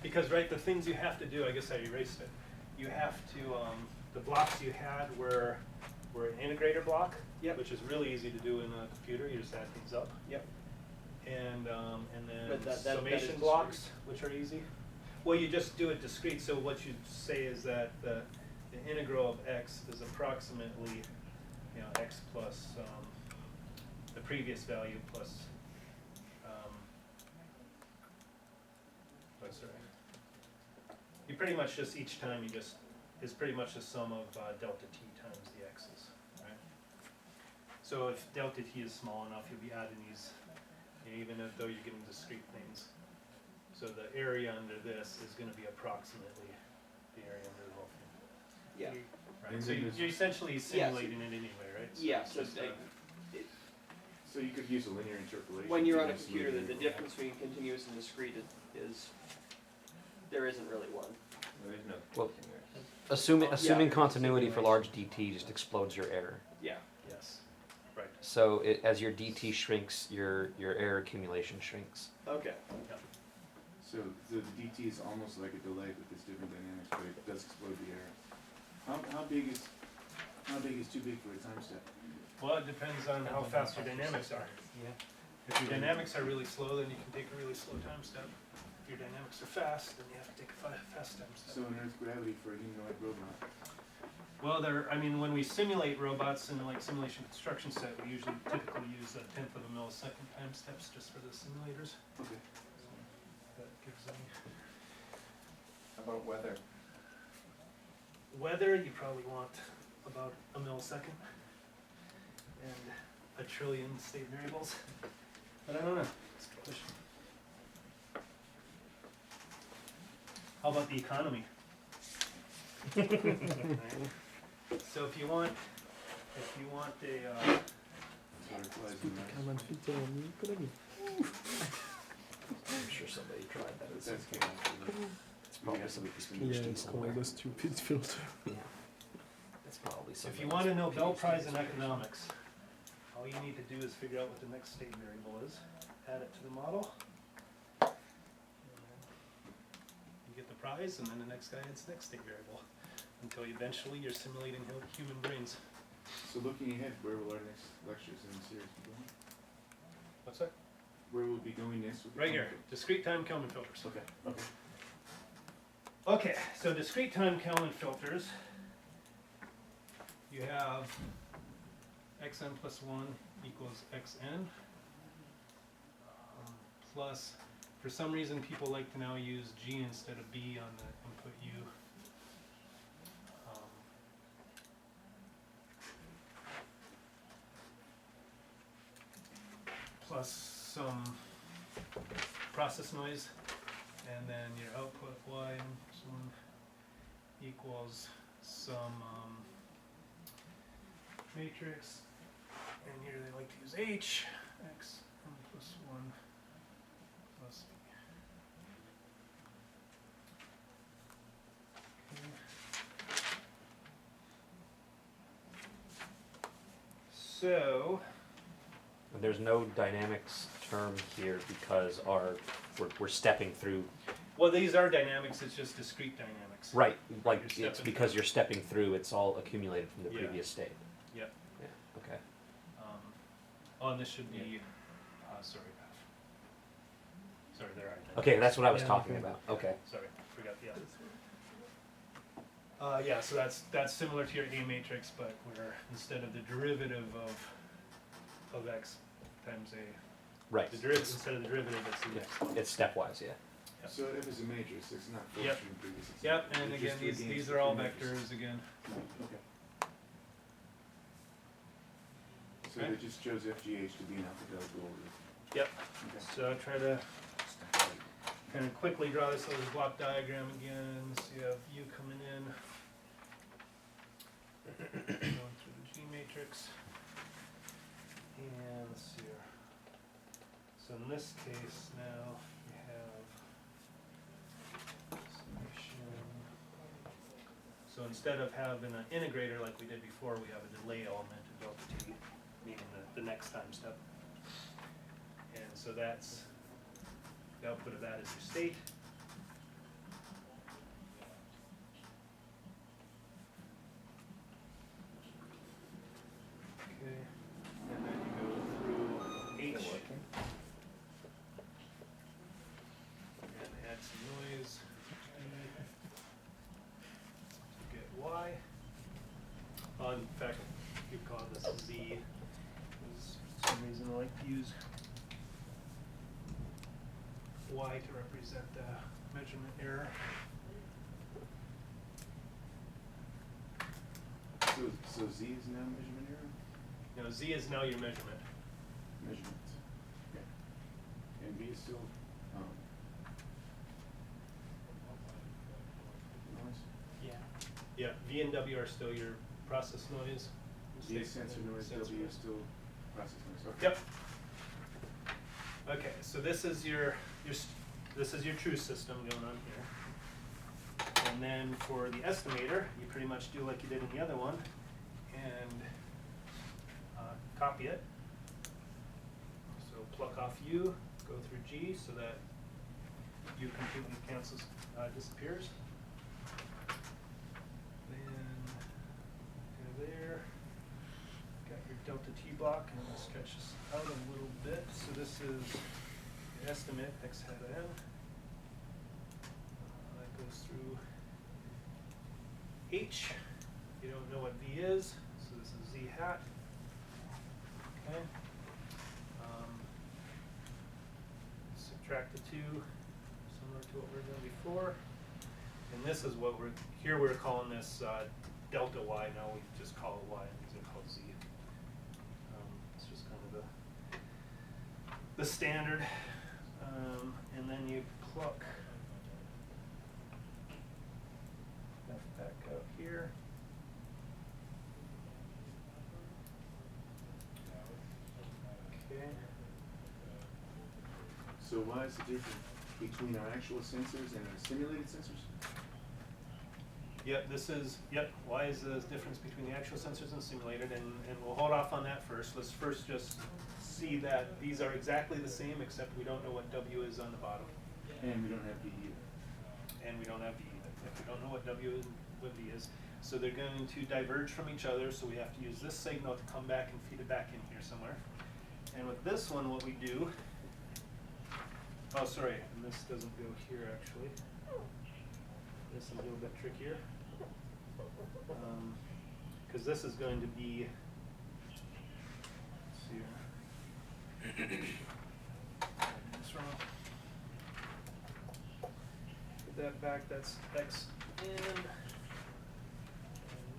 Because, right, the things you have to do, I guess I erased it. You have to, the blocks you had were an integrator block, Yep. which is really easy to do in a computer. You just add things up. Yep. And then But that is summation discrete. blocks, which are easy. Well, you just do it discrete. So what you say is that the integral of x is approximately, x plus the previous value plus. Sorry. You pretty much just each time is pretty much the sum of delta t times the x's, right? So if delta t is small enough, you'll be adding these, even though you're getting discrete things. So the area under this is going to be approximately the area under the whole thing. Yeah. Right. And So then there's- you're essentially simulating it anyway, right? Yeah, so Just, So you could use a linear interpolation. when you're to on a just computer, smooth the it. difference between continuous and discrete is there isn't really one. There is no Well, continuous. assuming Yeah. continuity for large DT just explodes your error. Yeah. yes. Right. So as your DT shrinks, your error accumulation shrinks. Okay. Yeah. So the DT is almost like a delay with this different dynamics, but it does explode the error. How big is too big for a time step? Well, it depends on how fast your dynamics are. Yeah. If your dynamics are really slow, then you can take a really slow time step. If your dynamics are fast, then you have to take a fast time step. So in Earth gravity for a humanoid robot. Well, when we simulate robots in like simulation construction set, we usually typically use 1/10 of a millisecond time steps just for the simulators. Okay. That gives them. How about weather? Weather, you probably want about a millisecond and a trillion state variables. But I don't know. It's a good question. How about the economy? Right. So if you want a So it applies in that. I'm sure somebody tried that. But that's chaos. It's probably some PhD somewhere. stupid filter. Yeah. That's probably If something. you want a Nobel Prize in economics, all you need to do is figure out what the next state variable is, add it to the model. And you get the prize, and then the next guy adds the next state variable, until eventually you're simulating human brains. So looking ahead, where will our next lectures in the series be going? What's that? Where will we be going next with the Right here, Kalman discrete time Kalman filters. filter? Okay, okay. Okay, so discrete time Kalman filters, you have xn plus 1 equals xn, plus, for some reason people like to now use g instead of b on the input u. Plus some process noise, and then your output y equals some matrix, and here they like to use h, x plus 1 plus b. Okay. So, There's no dynamics term here because we're stepping through. well, these are dynamics, it's just discrete dynamics. Right, like You're it's stepping because through. you're stepping through. It's all accumulated from the Yeah. previous state. Yep. Yeah. Okay. Oh, and this should be, sorry, sorry, there are. Okay, that's what I was Yeah, talking okay. about. Okay. Sorry, forgot the others. Yeah, so that's similar to your A matrix, but where instead of the derivative of x times a, Right. the derivative, instead of the derivative, it's the next one. It's stepwise. Yeah. Yep. So if it's a matrix, it's not forced Yep. from the previous example. Yep, and It's again, just these against are all the matrix. vectors again. Okay. So Okay. they just chose FGH to be an alphabetical order. Yep. Okay. So try to kind of quickly draw this little block diagram again. So you have U coming in, going through the G matrix, and let's see here. So in this case now you have summation. So instead of having an integrator like we did before, we have a delay element in delta t, meaning the next time step. And so that's the output of that is your state. Okay, and then you go through H and add some noise to get Y. In fact, you call this Z, because for some reason I like to use Y to represent the measurement error. So Z is now measurement error? No, Z is now your measurement. Measurements. Okay. And B is still, noise? Yeah. Yeah, V and W are still your process noise. Z is sensor noise, Sensor W is noise. still process noise, okay. Yep. Okay, so this is your this is your true system going on here. And then for the estimator, you pretty much do like you did in the other one, and copy it. So pluck off U, go through G, so that U completely cancels, disappears. Then go there. Got your delta T block, and I'm going to stretch this out a little bit. So this is your estimate, x hat of n. That goes through H. You don't know what V is, so this is Z hat. Okay. Subtract the 2, similar to what we were doing before. And this is what we're calling this delta Y. Now we just call it Y, and these are called Z. It's just kind of the standard. And then you pluck that back out here. Okay. So why is the difference between our actual sensors and our simulated sensors? Yep, why is the difference between the actual sensors and simulated, and we'll hold off on that first. Let's first just see that these are exactly the same, except we don't know what W is on the bottom. And we don't have V either. And we don't have V either. If we don't know what W and what V is. So they're going to diverge from each other, so we have to use this signal to come back and feed it back in here somewhere. And with this one, what we do, oh sorry, and this doesn't go here actually. This is a little bit trickier. Because this is going to be, let's see here. That's wrong. Put that back, that's X in. And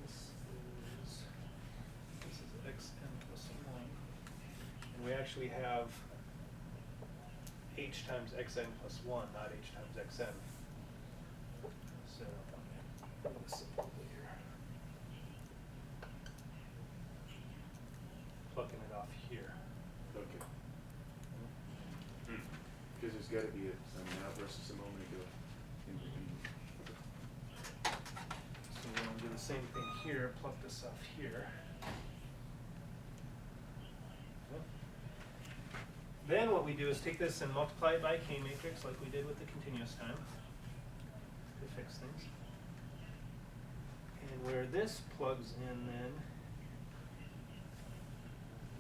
this is Xn plus 1. And we actually have H times Xn plus 1, not H times Xn. So, this over here. Plugging it off here. Okay. Because there's got to be some now versus a moment ago in between. So we're going to do the same thing here, plug this off here. Then what we do is take this and multiply it by K matrix like we did with the continuous time to fix things. And where this plugs in then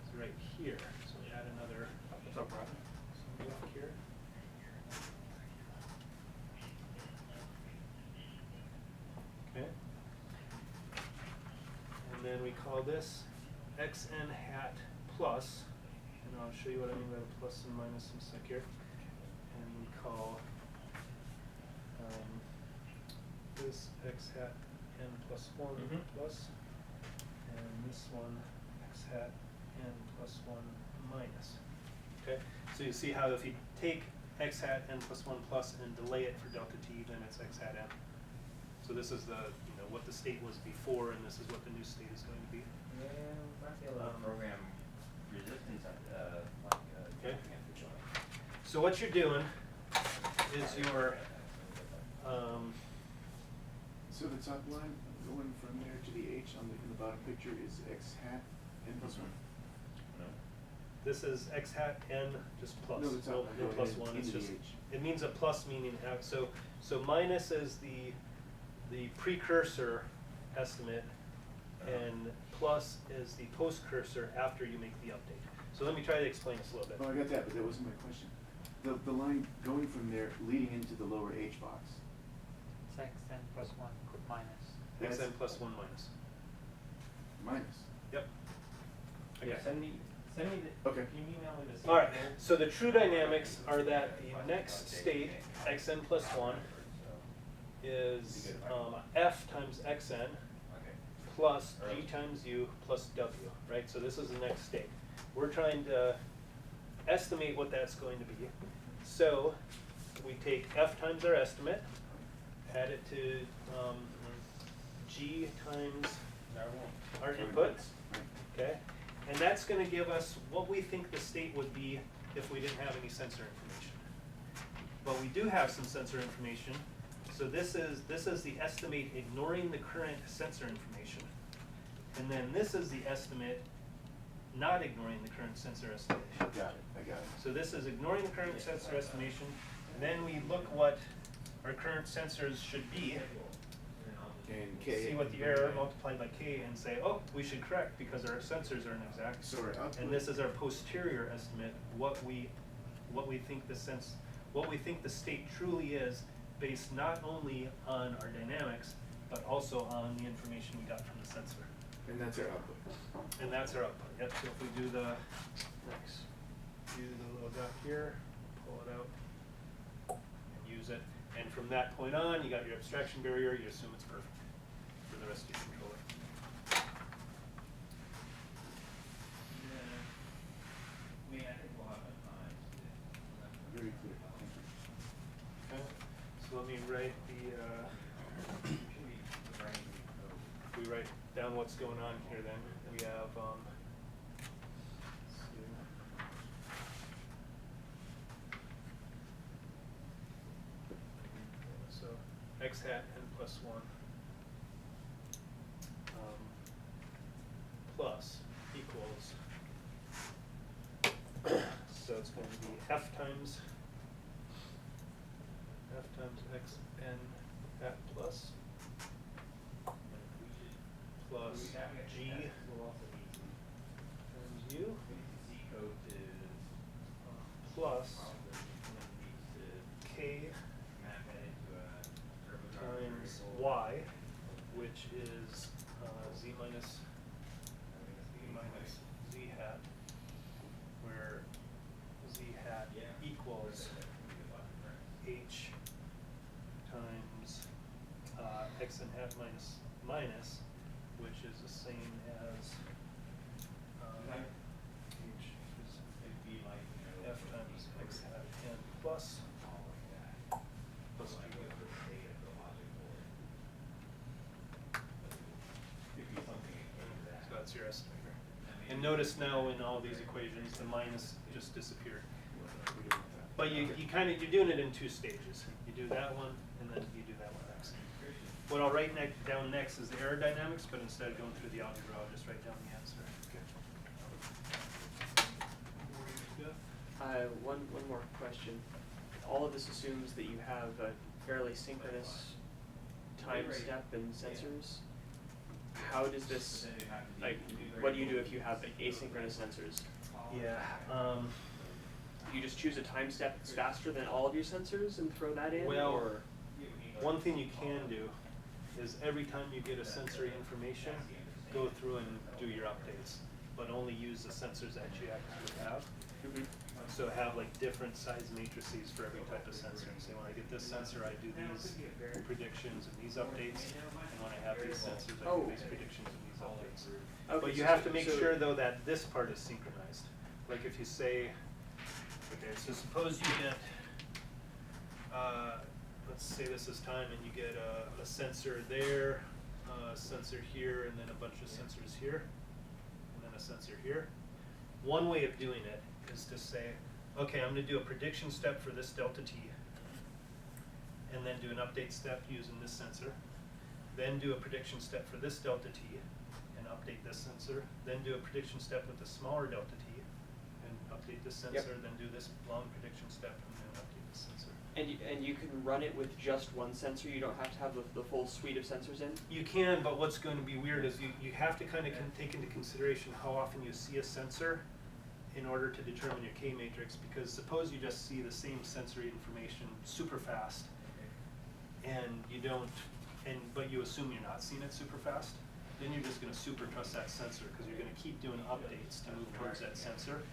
is right here. So we add another symbol here. Okay. And then we call this Xn hat plus, and I'll show you what I mean by the plus and minus in a sec here. And we call this X hat n plus 1 plus, and this one X hat n plus 1 minus. Okay, so you see how if you take X hat n plus 1 plus and delay it for delta t, then it's X hat n. So this is the, what the state was before, and this is what the new state is going to be. Program resistance, Okay. So what you're doing is you're, So the top line going from there to the H on in the bottom picture is X hat n plus 1. this is X hat n just plus. No, the top line no going plus in- 1. It's into the just, H. it means a plus meaning out. So minus is the precursor estimate, and plus is the post-cursor after you make the update. So let me try to explain this a little bit. Oh, I got that, but that wasn't my question. The line going from there leading into the lower H box. It's Xn plus 1 minus. That's Xn plus 1 minus. minus. Yep. Yeah, Okay. send me the, Okay. can you email me the? All right, so the true dynamics are that the next state, Xn plus 1, is F times Xn plus G times U plus W, right? So this is the next state. We're trying to estimate what that's going to be. So we take F times our estimate, add it to G times our inputs, okay? And that's going to give us what we think the state would be if we didn't have any sensor information. But we do have some sensor information. So this is the estimate ignoring the current sensor information. And then this is the estimate not ignoring the current sensor estimation. Got it. I got it. So this is ignoring the current sensor estimation. And then we look what our current sensors should be, And K. see what the error multiplied by K, and say, oh, we should correct because our sensors aren't exact. So our output. And this is our posterior estimate, what we think the state truly is, based not only on our dynamics, but also on the information we got from the sensor. And that's our output. And that's our output. Yep. So if we do the little dot here, pull it out, and use it. And from that point on, you got your abstraction barrier. You assume it's perfect for the rest of your controller. Very clear. Thank you. Okay. So let me write we write down what's going on here then. We have, let's see. x hat n plus 1 plus equals, so it's going to be f times x n hat plus g times u plus k times y, which is z minus z hat, where z hat equals h times x n hat minus, which is the same as h is f times x hat n plus g. So that's your estimator. And notice now in all these equations, the minus just disappeared. But you're doing it in two stages. You do that one, and then you do that one next. What I'll write down next is the error dynamics, but instead of going through the algebra, I'll just write down the answer. One more question. All of this assumes that you have a fairly synchronous time step and sensors. How does this, like, what do you do if you have asynchronous sensors? Yeah. You just choose a time step that's faster than all of your sensors and throw that in? Well, or? One thing you can do is every time you get a sensory information, go through and do your updates, but only use the sensors that you actually have. Mhm. So have like different size matrices for every type of sensor. Say when I get this sensor, I do these predictions and these updates, and when I have these sensors, I do these predictions and these updates. Okay, But you have to make sure though that this part is synchronized. Like if you say, okay, so suppose you get, let's say this is time, and you get a sensor there, a sensor here, and then a bunch of sensors here, and then a sensor here. One way of doing it is to say, okay, I'm going to do a prediction step for this delta t, and then do an update step using this sensor, then do a prediction step for this delta t, and update this sensor, then do a prediction step with the smaller delta t, and update this sensor, then do this long prediction step, and then update this sensor. And you can run it with just one sensor? You don't have to have the full suite of sensors in? You can, but what's going to be weird is you have to kind of take into consideration how often you see a sensor in order to determine your K matrix, because suppose you just see the same sensory information super fast, and you don't, but you assume you're not seeing it super fast, then you're just going to super trust that sensor, because you're going to keep doing updates to move towards that sensor.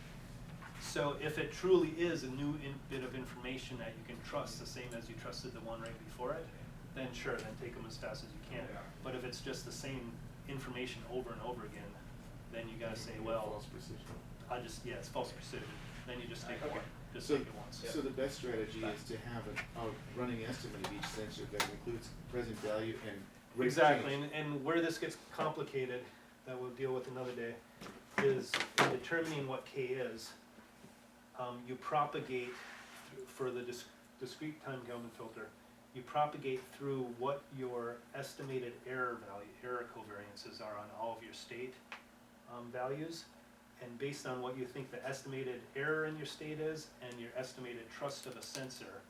So if it truly is a new bit of information that you can trust, the same as you trusted the one right before it, then sure, then take them as fast as you can. But if it's just the same information over and over again, then you got to say, well, False precision. it's false precision. Then you just take Okay. one, just So, take it once. so the best strategy is to have a running estimate of each sensor that includes present value and rate of Exactly, change. and where this gets complicated, that we'll deal with another day, is in determining what K is. You propagate for the discrete time Kalman filter. You propagate through what your estimated error covariances are on all of your state values, and based on what you think the estimated error in your state is and your estimated trust of a sensor,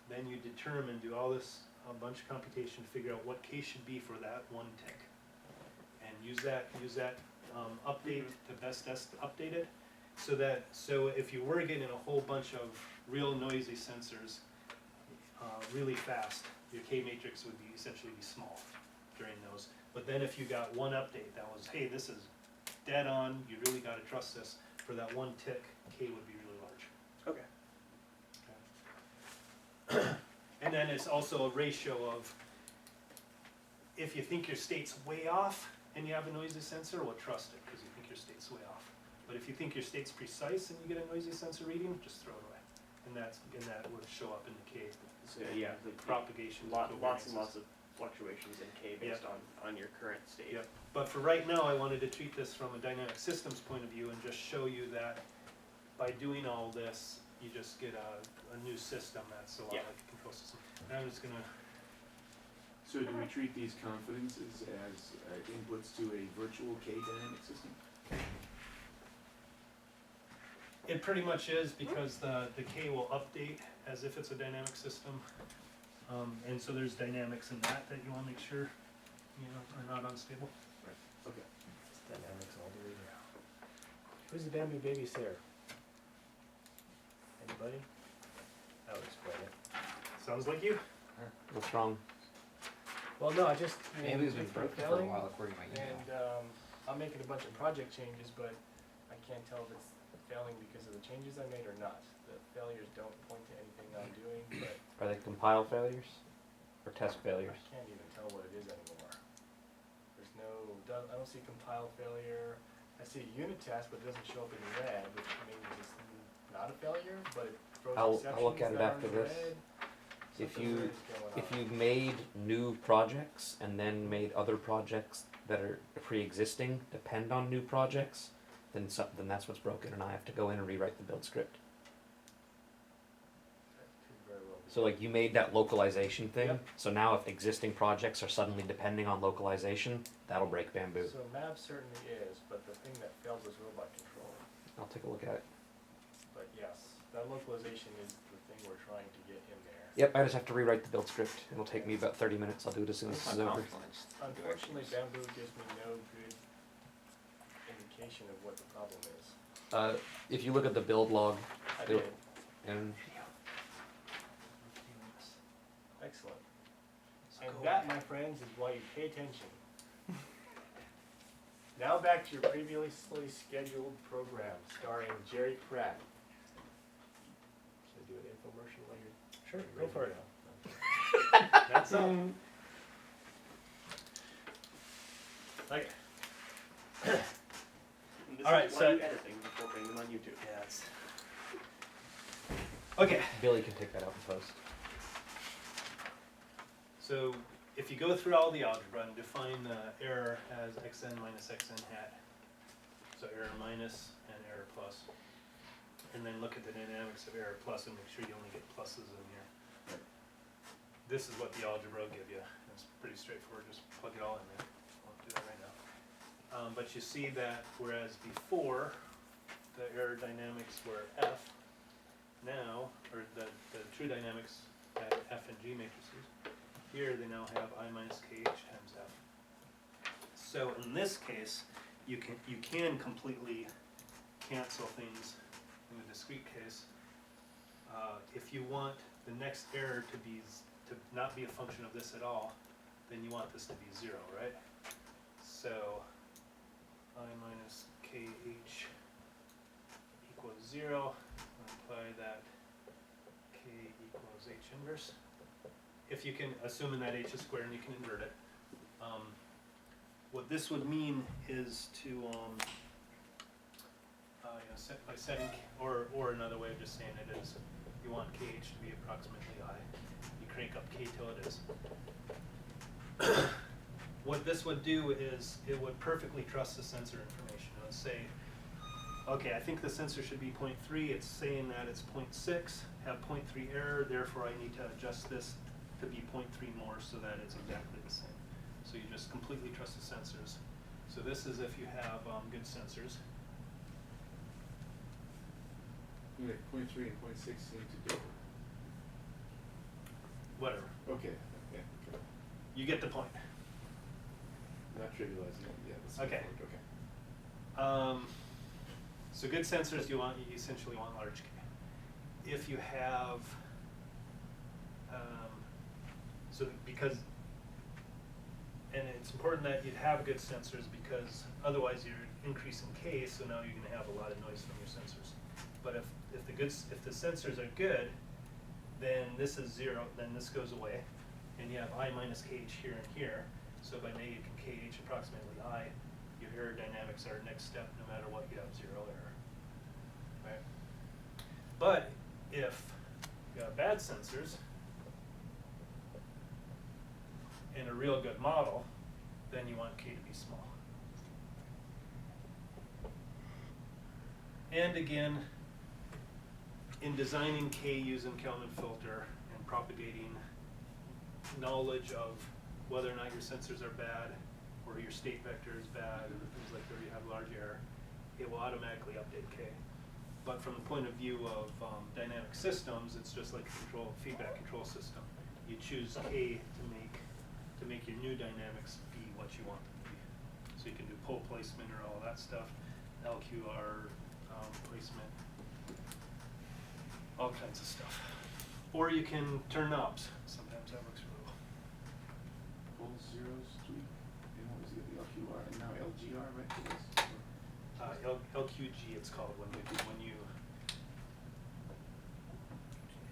then you determine, do all this a bunch of computation to figure out what K should be for that one tick, and use that update to best update it, so if you were getting a whole bunch of real noisy sensors really fast, your K matrix would be essentially small during those. But then if you got one update that was, hey, this is dead on, you really got to trust this, for that one tick, K would be really large. Okay. And then it's also a ratio of, if you think your state's way off and you have a noisy sensor, well, trust it, because you think your state's way off. But if you think your state's precise and you get a noisy sensor reading, just throw it away. And that would show up in the K. So yeah, the propagation. lots and lots of fluctuations in K based on your current state. Yep. But for right now, I wanted to treat this from a dynamic systems point of view and just show you that by doing all this, you just get a new system that's a lot like a control system. And I'm just gonna So do we treat these confidences as inputs to a virtual K dynamic system? It pretty much is, because the K will update as if it's a dynamic system. And so there's dynamics in that you wanna make sure, are not unstable. Okay. Dynamics all the way down. Who's the Bamboo babysitter? Anybody? That would explain it. Sounds like you? What's wrong? Well, no, I just, Maybe it's been it's been broken for a failing, while according to my email. and, I'm making a bunch of project changes, but I can't tell if it's failing because of the changes I made or not. The failures don't point to anything I'm doing, but Are they compile failures or test I failures? can't even tell what it is anymore. There's I don't see compile failure. I see a unit test, but it doesn't show up in red, which means it's not a failure, but it throws I'll exceptions look at it that after aren't this. red. If Something you weird's going If on. you made new projects and then made other projects that are pre-existing depend on new projects, then that's what's broken, and I have to go in and rewrite the build script. That could very well be. So like you made that localization thing, Yep. so now if existing projects are suddenly depending on localization, that'll break Bamboo. So MAP certainly is, but the thing that fails is robot control. I'll take a look at it. But yes, that localization is the thing we're trying to get in there. Yep, I just have to rewrite the build script. It'll take me about 30 minutes. I'll do it as soon as this is over. Unfortunately, Bamboo gives me no good indication of what the problem is. If you look at the build log, I it'll- did, and excellent. And that, my friends, is why you pay attention. Now back to your previously scheduled program starring Jerry Pratt. Should I do an infomercial later? Sure, go for it. That's up. And this All right, is why so- you edit things before putting them on YouTube. Yes. Okay, Billy can take that out in post. so if you go through all the algebra and define the error as xn minus xn hat, so error minus and error plus, and then look at the dynamics of error plus and make sure you only get pluses in here. This is what the algebra will give you. It's pretty straightforward, just plug it all in there. I'll do that right now. But you see that whereas before the error dynamics were F, now, or the true dynamics had F and G matrices, here they now have I minus KH times F. So in this case, you can completely cancel things in the discrete case. If you want the next error to not be a function of this at all, then you want this to be 0, right? So I minus KH equals 0, apply that K equals H inverse. If you can, assuming that H is squared and you can invert it. What this would mean is to, by setting, or another way of just saying it is, you want KH to be approximately I. You crank up K till it is. What this would do is, it would perfectly trust the sensor information. It would say, okay, I think the sensor should be 0.3, it's saying that it's 0.6, have 0.3 error, therefore I need to adjust this to be 0.3 more so that it's exactly the same. So you just completely trust the sensors. So this is if you have good sensors. Like 0.3 and 0.6 seem to differ. Whatever. Okay, yeah, okay. You get the point. Not trivializing it, yeah, that's Okay. okay. So good sensors, you essentially want large K. If you have, and it's important that you have good sensors because otherwise you're increasing K, so now you're gonna have a lot of noise from your sensors. But if the sensors are good, then this is 0, then this goes away, and you have I minus KH here and here. So by making KH approximately I, your error dynamics are next step no matter what, you have 0 error. Right? But if you have bad sensors and a real good model, then you want K to be small. And again, in designing K using Kalman Filter and propagating knowledge of whether or not your sensors are bad, or your state vector is bad, or things like where you have large error, it will automatically update K. But from the point of view of dynamic systems, it's just like a feedback control system. You choose K to make your new dynamics be what you want them to be. So you can do pole placement or all that stuff, LQR placement, all kinds of stuff. Or you can turn knobs. Sometimes that works really well. Full zeros tweak, and what was it, the LQR, and now LGR, right, for this? LQG it's called when you,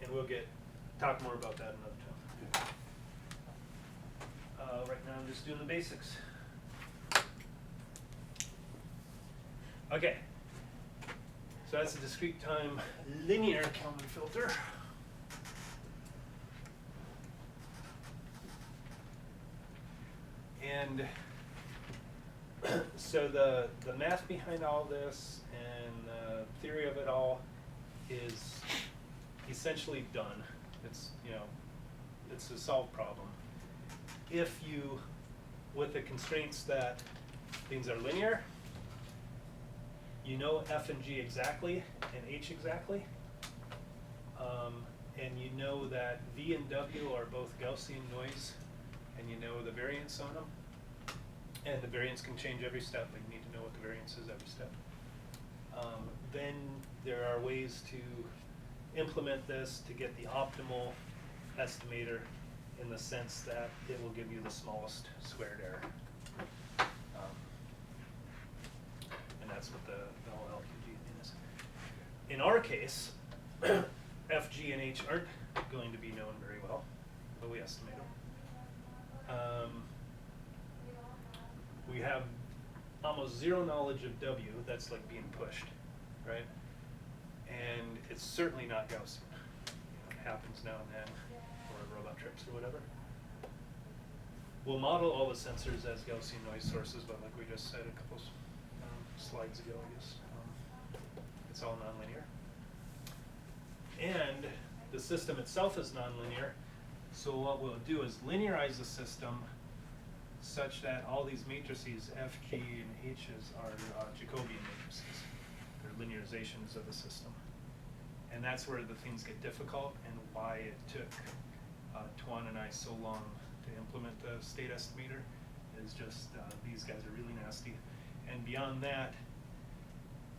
and we'll talk more about that another time. Right now I'm just doing the basics. Okay, so that's a discrete time linear Kalman filter. And so the math behind all this and the theory of it all is essentially done. It's, you know, it's a solved problem. If you, with the constraints that things are linear, you know F and G exactly and H exactly, and you know that V and W are both Gaussian noise, and you know the variance on them. And the variance can change every step, but you need to know what the variance is every step. Then there are ways to implement this to get the optimal estimator in the sense that it will give you the smallest squared error. And that's what the whole LQG thing is. In our case, F, G, and H aren't going to be known very well, but we estimate them. We have almost zero knowledge of W, that's like being pushed, right? And it's certainly not Gaussian. You know, it happens now and then, or robot trips or whatever. We'll model all the sensors as Gaussian noise sources, but like we just said a couple slides ago, I guess, it's all nonlinear. And the system itself is nonlinear, so what we'll do is linearize the system such that all these matrices, F, G, and H's are Jacobian matrices. They're linearizations of the system. And that's where the things get difficult and why it took Tuan and I so long to implement the state estimator, is just these guys are really nasty. And beyond that,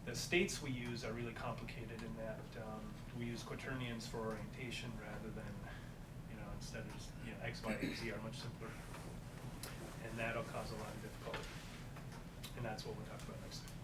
the states we use are really complicated in that we use quaternions for orientation rather than, you know, instead of just, you know, X, Y, and Z are much simpler. And that'll cause a lot of difficulty. And that's what we'll talk about next time.